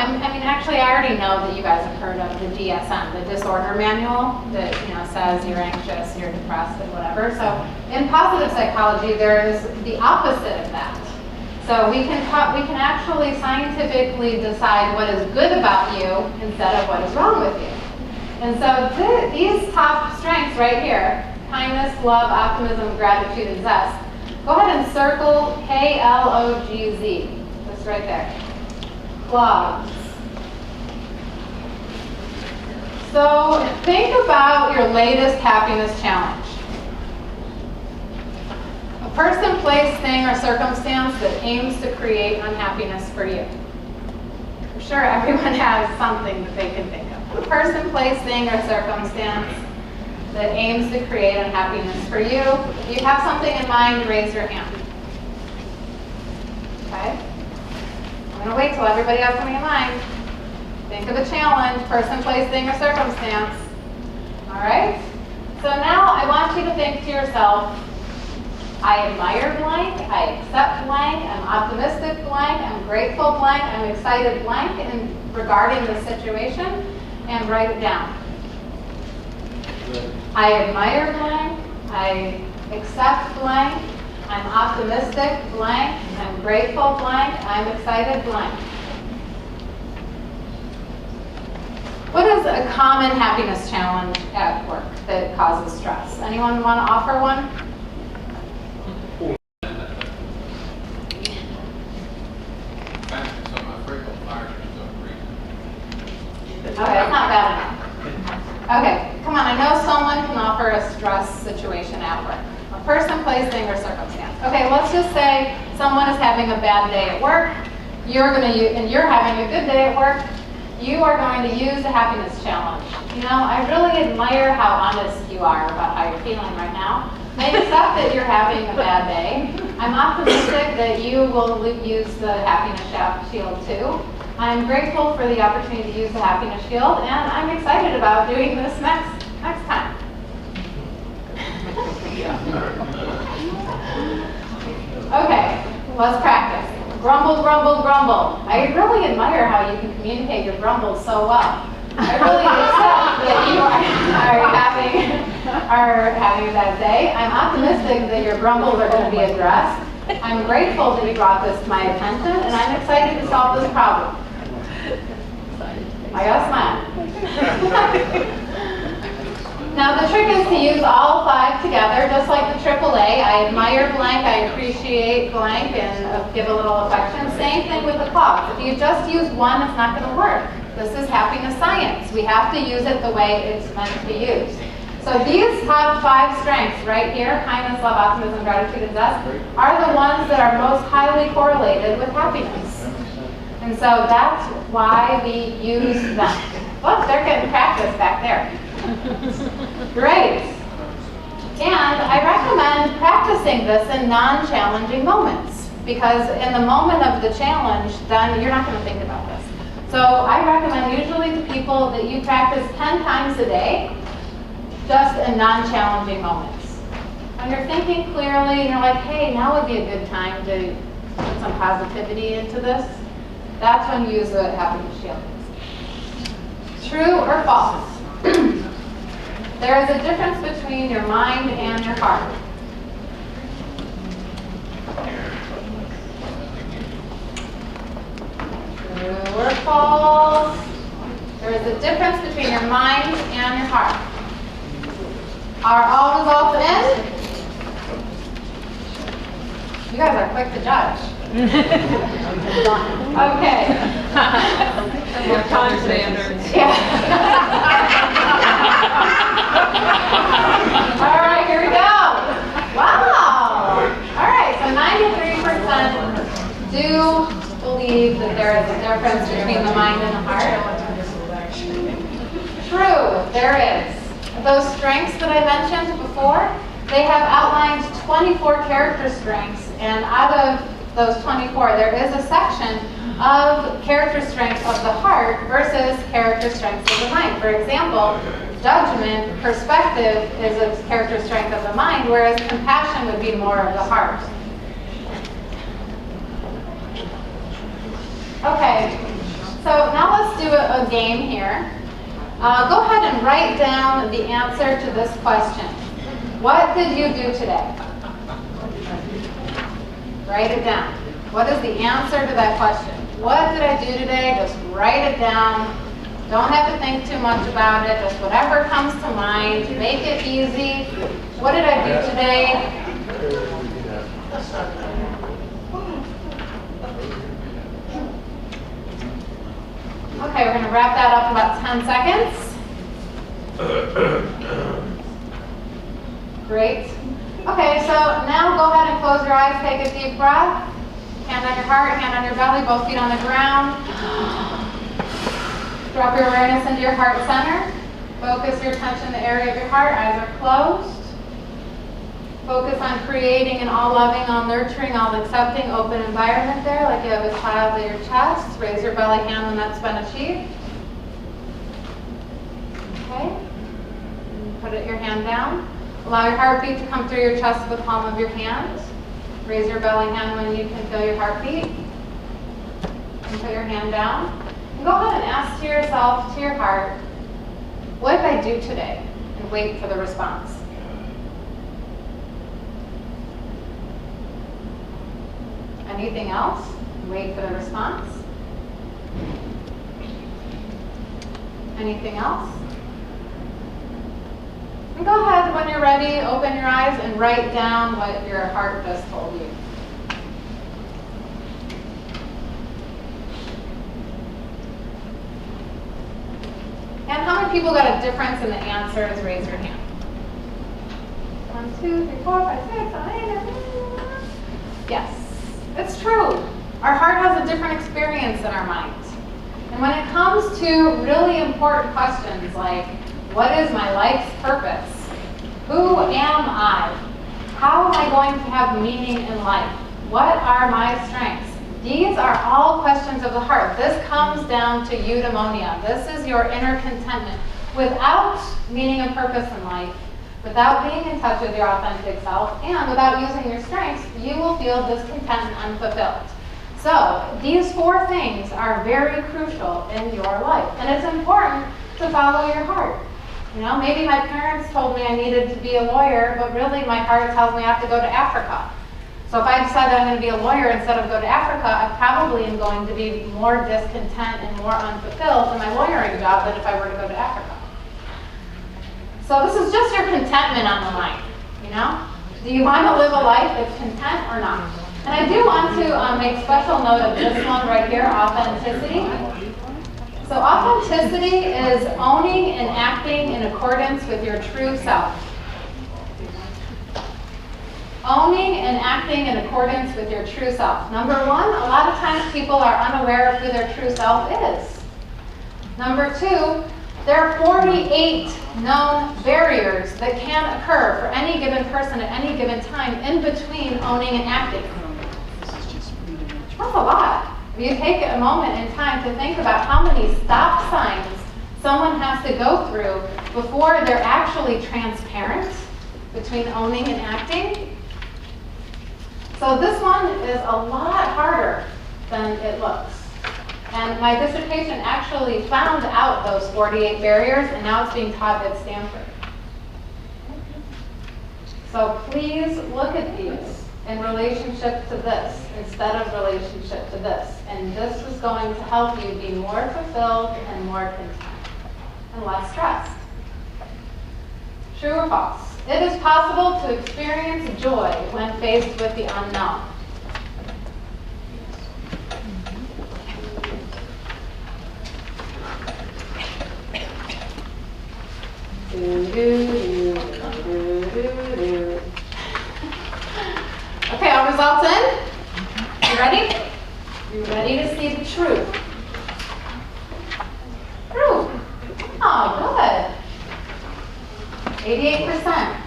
actually I already know that you guys have heard of the DSM, the disorder manual that says you're anxious, you're depressed, and whatever. So in positive psychology, there is the opposite of that. So we can actually scientifically decide what is good about you instead of what is wrong with you. And so these top strengths right here, kindness, love, optimism, gratitude, and zest, go ahead and circle KLOGZ. That's right there. Clogs. So think about your latest happiness challenge. A person, place, thing, or circumstance that aims to create unhappiness for you. I'm sure everyone has something that they can think of. A person, place, thing, or circumstance that aims to create unhappiness for you. If you have something in mind, raise your hand. Okay? I'm going to wait till everybody has something in mind. Think of a challenge, person, place, thing, or circumstance. All right? So now I want you to think to yourself, I admire blank, I accept blank, I'm optimistic blank, I'm grateful blank, I'm excited blank regarding the situation, and write it down. I admire blank, I accept blank, I'm optimistic blank, I'm grateful blank, I'm excited blank. What is a common happiness challenge at work that causes stress? Anyone want to offer one? Okay, it's not bad enough. Okay, come on, I know someone can offer a stress situation at work. A person, place, thing, or circumstance. Okay, let's just say someone is having a bad day at work, and you're having a good day at work. You are going to use the happiness challenge. You know, I really admire how honest you are about how you're feeling right now. I accept that you're having a bad day. I'm optimistic that you will use the happiness shield too. I'm grateful for the opportunity to use the happiness shield, and I'm excited about doing this next time. Okay, let's practice. Grumble, grumble, grumble. I really admire how you can communicate your grumbles so well. I really accept that you are having a bad day. I'm optimistic that your grumbles are going to be addressed. I'm grateful that you brought this to my attention, and I'm excited to solve this problem. I got a smile. Now the trick is to use all five together, just like the AAA. I admire blank, I appreciate blank, and give a little affection. Same thing with the clogs. If you just use one, it's not going to work. This is happiness science. We have to use it the way it's meant to be used. So these top five strengths right here, kindness, love, optimism, gratitude, and zest, are the ones that are most highly correlated with happiness. And so that's why we use them. Look, they're getting practice back there. Great. And I recommend practicing this in non-challenging moments, because in the moment of the challenge, then you're not going to think about this. So I recommend usually to people that you practice 10 times a day, just in non-challenging moments. When you're thinking clearly and you're like, hey, now would be a good time to put some positivity into this, that's when you use the happiness shield. True or false? There is a difference between your mind and your heart. True or false? There is a difference between your mind and your heart. Are all results in? You guys are quick to judge. Okay. Your time standards. Yeah. All right, here we go. Wow. All right, so 93% do believe that there is a difference between the mind and the heart. True, there is. Those strengths that I mentioned before, they have outlined 24 character strengths, and out of those 24, there is a section of character strengths of the heart versus character strengths of the mind. For example, judgment, perspective is a character strength of the mind, whereas compassion would be more of the heart. Okay, so now let's do a game here. Go ahead and write down the answer to this question. What did you do today? Write it down. What is the answer to that question? What did I do today? Just write it down. Don't have to think too much about it. Just whatever comes to mind. Make it easy. What did I do today? Okay, we're going to wrap that up in about 10 seconds. Great. Okay, so now go ahead and close your eyes. Take a deep breath. Hand on your heart, hand on your belly, both feet on the ground. Drop your awareness into your heart center. Focus your attention in the area of your heart. Eyes are closed. Focus on creating an all-loving, all-nurturing, all-accepting, open environment there, like you have a child at your chest. Raise your belly hand when that's been achieved. Okay. Put your hand down. Allow your heartbeat to come through your chest to the palm of your hand. Raise your belly hand when you can feel your heartbeat. And put your hand down. And go ahead and ask to yourself, to your heart, what did I do today? And wait for the response. Anything else? Wait for the response. Anything else? And go ahead, when you're ready, open your eyes and write down what your heart just told you. And how many people got a difference in the answers? Raise your hand. 1, 2, 3, 4, 5, 6, 7, 8, 9. Yes, it's true. Our heart has a different experience than our mind. And when it comes to really important questions like, what is my life's purpose? Who am I? How am I going to have meaning in life? What are my strengths? These are all questions of the heart. This comes down to eudaimonia. This is your inner contentment. Without meaning and purpose in life, without being in touch with your authentic self, and without using your strengths, you will feel discontent and unfulfilled. So these 4 things are very crucial in your life. And it's important to follow your heart. You know, maybe my parents told me I needed to be a lawyer, but really my heart tells me I have to go to Africa. So if I decide that I'm going to be a lawyer instead of go to Africa, I probably am going to be more discontent and more unfulfilled in my lawyering job than if I were to go to Africa. So this is just your contentment on the line, you know? Do you want to live a life that's content or not? And I do want to make special note of this one right here, authenticity. So authenticity is owning and acting in accordance with your true self. Owning and acting in accordance with your true self. Number 1, a lot of times people are unaware of who their true self is. Number 2, there are 48 known barriers that can occur for any given person at any given time in between owning and acting. That's a lot. If you take a moment in time to think about how many stop signs someone has to go through before they're actually transparent between owning and acting. So this one is a lot harder than it looks. And my dissertation actually found out those 48 barriers, and now it's being taught at Stanford. So please look at these in relationship to this instead of relationship to this. And this is going to help you be more fulfilled and more content and less stressed. True or false? It is possible to experience joy when faced with the unknown. Okay, all results in? You ready? You ready to see the truth? True. Oh, good. 88%.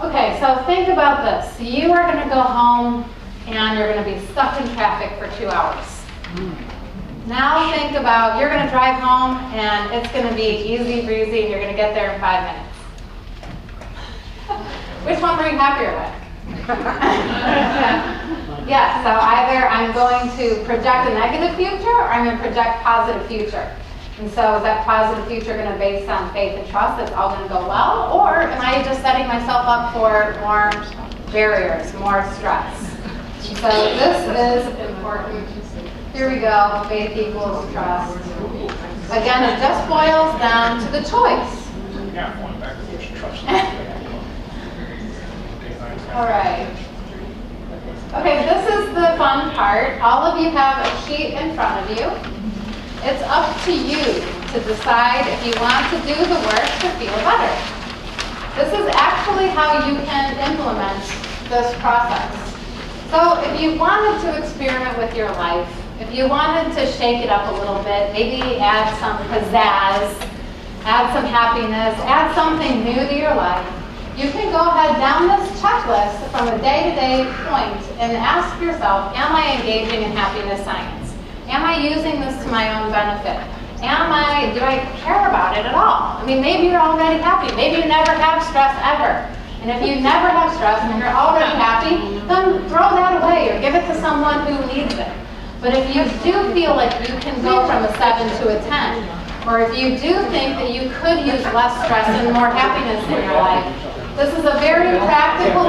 Okay, so think about this. You are going to go home and you're going to be stuck in traffic for 2 hours. Now think about, you're going to drive home and it's going to be easy breezy and you're going to get there in 5 minutes. Which one were you happier with? Yeah, so either I'm going to project a negative future or I'm going to project positive future. And so is that positive future going to be based on faith and trust it's all going to go well? Or am I just setting myself up for more barriers, more stress? So this is important. Here we go, faith equals trust. Again, it just boils down to the choice. All right. Okay, this is the fun part. All of you have a sheet in front of you. It's up to you to decide if you want to do the work to feel better. This is actually how you can implement this process. So if you wanted to experiment with your life, if you wanted to shake it up a little bit, maybe add some pizzazz, add some happiness, add something new to your life, you can go ahead down this checklist from a day-to-day point and ask yourself, am I engaging in happiness science? Am I using this to my own benefit? Do I care about it at all? I mean, maybe you're already happy. Maybe you never have stress ever. And if you never have stress and you're already happy, then throw that away or give it to someone who needs it. But if you do feel like you can go from a 7 to a 10, or if you do think that you could use less stress and more happiness in your life, this is a very practical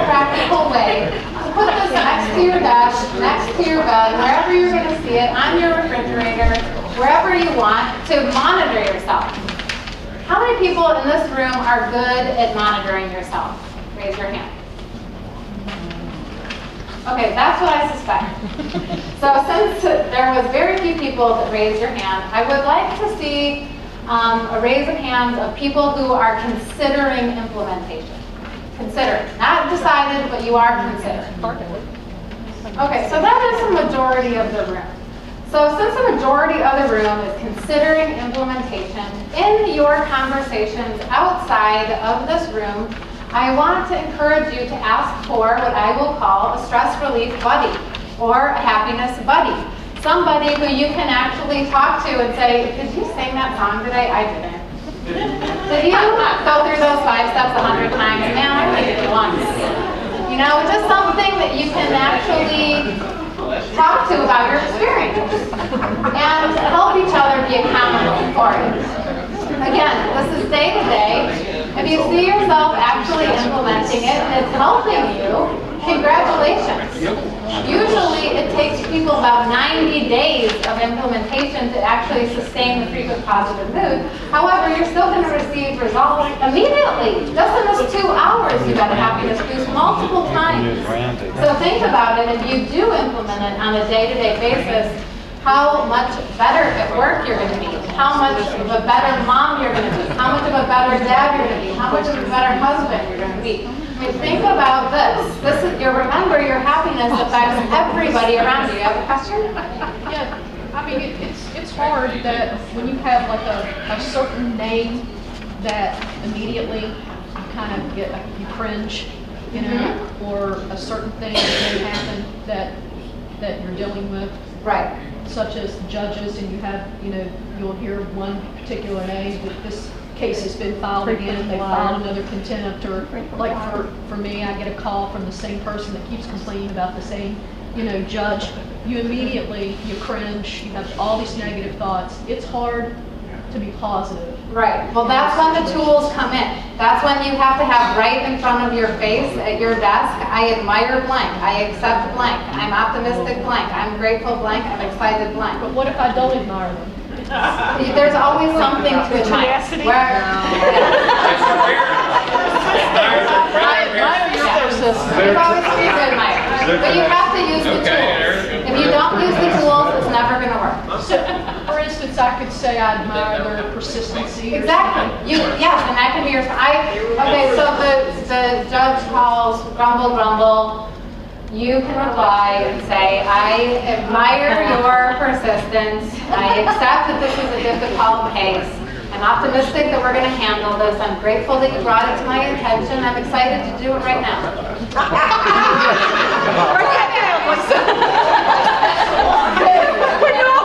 way to put this next to your desk, next to your bed, wherever you're going to see it, on your refrigerator, wherever you want, to monitor yourself. How many people in this room are good at monitoring yourself? Raise your hand. Okay, that's what I suspect. So since there was very few people that raised your hand, I would like to see a raise of hands of people who are considering implementation. Consider, not decided, but you are considering. Okay, so that is the majority of the room. So since the majority of the room is considering implementation, in your conversations outside of this room, I want to encourage you to ask for what I will call a stress relief buddy or a happiness buddy. Somebody who you can actually talk to and say, did you sing that song today? I didn't. Did you go through those 5 steps 100 times? Man, I only did it once. You know, just something that you can actually talk to about your experience and help each other be accountable for it. Again, this is day to day. If you see yourself actually implementing it and it's helping you, congratulations. Usually it takes people about 90 days of implementation to actually sustain the frequent positive mood. However, you're still going to receive results immediately. Just in this 2 hours, you got a happiness boost multiple times. So think about it. If you do implement it on a day-to-day basis, how much better at work you're going to be, how much of a better mom you're going to be, how much of a better dad you're going to be, how much of a better husband you're going to be. I mean, think about this. Remember, your happiness affects everybody around you. You have a question? Yeah, I mean, it's hard that when you have like a certain name that immediately you kind of get, like, you cringe, you know, or a certain thing that may happen that you're dealing with. Right. Such as judges, and you have, you'll hear one particular name, but this case has been filed again, and they filed another contempt, or like for me, I get a call from the same person that keeps complaining about the same, judge. You immediately, you cringe, you have all these negative thoughts. It's hard to be positive. Right. Well, that's when the tools come in. That's when you have to have right in front of your face at your desk, I admire blank, I accept blank, I'm optimistic blank, I'm grateful blank, I'm excited blank. But what if I don't admire them? There's always something to admire. There's always things to admire. But you have to use the tools. If you don't use the tools, it's never going to work. So, for instance, I could say I admire their persistency. Exactly. Yes, and that can be your. Okay, so the judge calls grumble, grumble. You can reply and say, I admire your persistence. I accept that this is a difficult case. I'm optimistic that we're going to handle this. I'm grateful that you brought it to my attention. I'm excited to do it right now.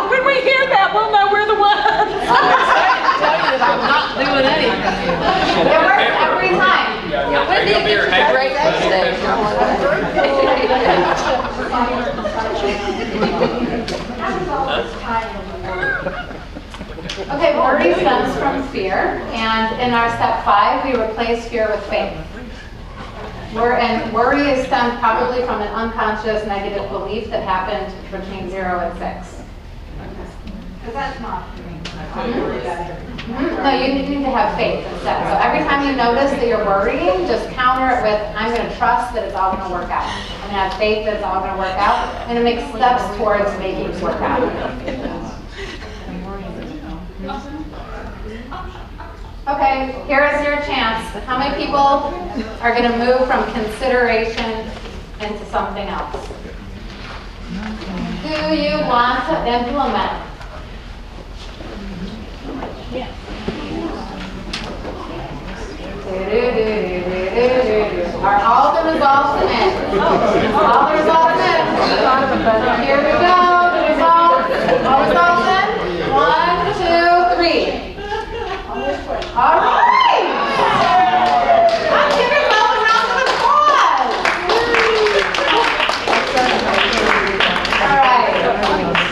When we hear that, we'll know we're the ones. I'm excited to tell you that I'm not doing anything. It works every time. When do you get your break today? Okay, worry stems from fear, and in our step 5, we replace fear with faith. And worry is stemmed probably from an unconscious negative belief that happened between 0 and 6. Because that's not. No, you need to have faith instead. So every time you notice that you're worrying, just counter it with, I'm going to trust that it's all going to work out. I'm going to have faith that it's all going to work out. And it makes steps towards making it work out. Okay, here is your chance. How many people are going to move from consideration into something else? Do you want to implement? Yeah. Are all the results in? All the results in. Here we go. The results. All results in. 1, 2, 3. All right. Let's give yourself a round of applause. All right.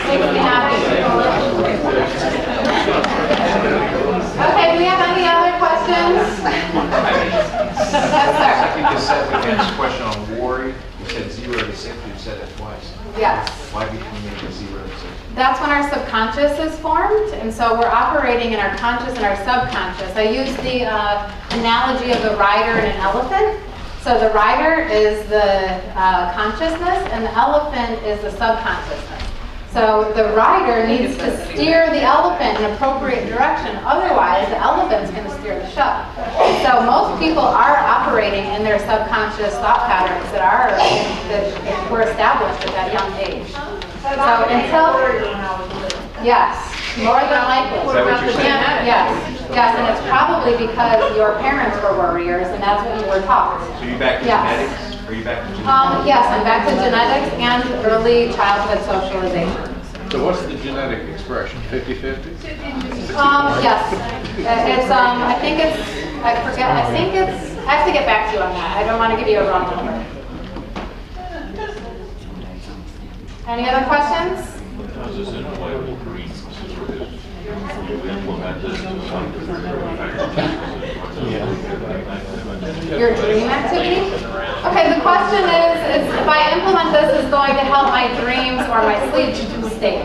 Makes me happy. Okay, do we have any other questions? Yes, sir. I think you said, we asked a question on worry. You said 0 to 6. You said it twice. Yes. Why between 0 to 6? That's when our subconscious is formed, and so we're operating in our conscious and our subconscious. I use the analogy of the rider and an elephant. So the rider is the consciousness, and the elephant is the subconsciousness. So the rider needs to steer the elephant in an appropriate direction. Otherwise, the elephant's going to steer the ship. So most people are operating in their subconscious thought patterns that were established at that young age. So until, yes, more than likely. Is that what you're saying? Yes, and it's probably because your parents were worriers, and that's what you were taught. So you back to genetics? Are you back to genetics? Yes, I'm back to genetics and early childhood socialization. So what's the genetic expression, 50-50? Yes, it's, I think it's, I forget, I think it's, I have to get back to you on that. I don't want to give you a wrong number. Any other questions? How's this inflatable dreams? You implement this to some degree. Your dream activity? Okay, the question is if I implement this, is going to help my dreams or my sleep state?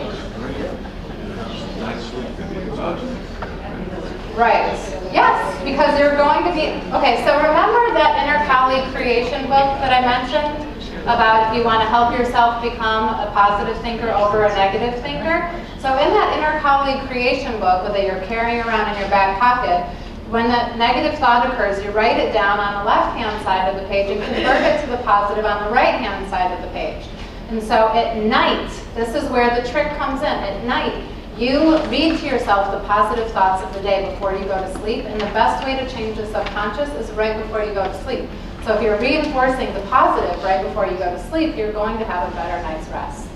Right. Yes, because you're going to be, okay, so remember that inner colleague creation book that I mentioned about if you want to help yourself become a positive thinker over a negative thinker? So in that inner colleague creation book that you're carrying around in your back pocket, when the negative thought occurs, you write it down on the left-hand side of the page and convert it to the positive on the right-hand side of the page. And so at night, this is where the trick comes in. At night, you read to yourself the positive thoughts of the day before you go to sleep, and the best way to change the subconscious is right before you go to sleep. So if you're reinforcing the positive right before you go to sleep, you're going to have a better night's rest.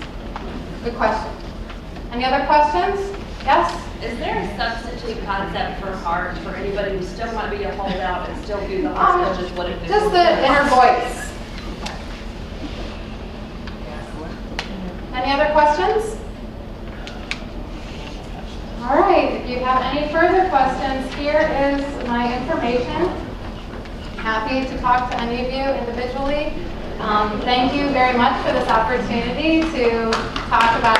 Good question. Any other questions? Yes? Is there a substitute concept for heart for anybody who still want to be a holdout and still do the hospital just what it is? Just the inner voice. Any other questions? All right, if you have any further questions, here is my information. Happy to talk to any of you individually. Thank you very much for this opportunity to talk about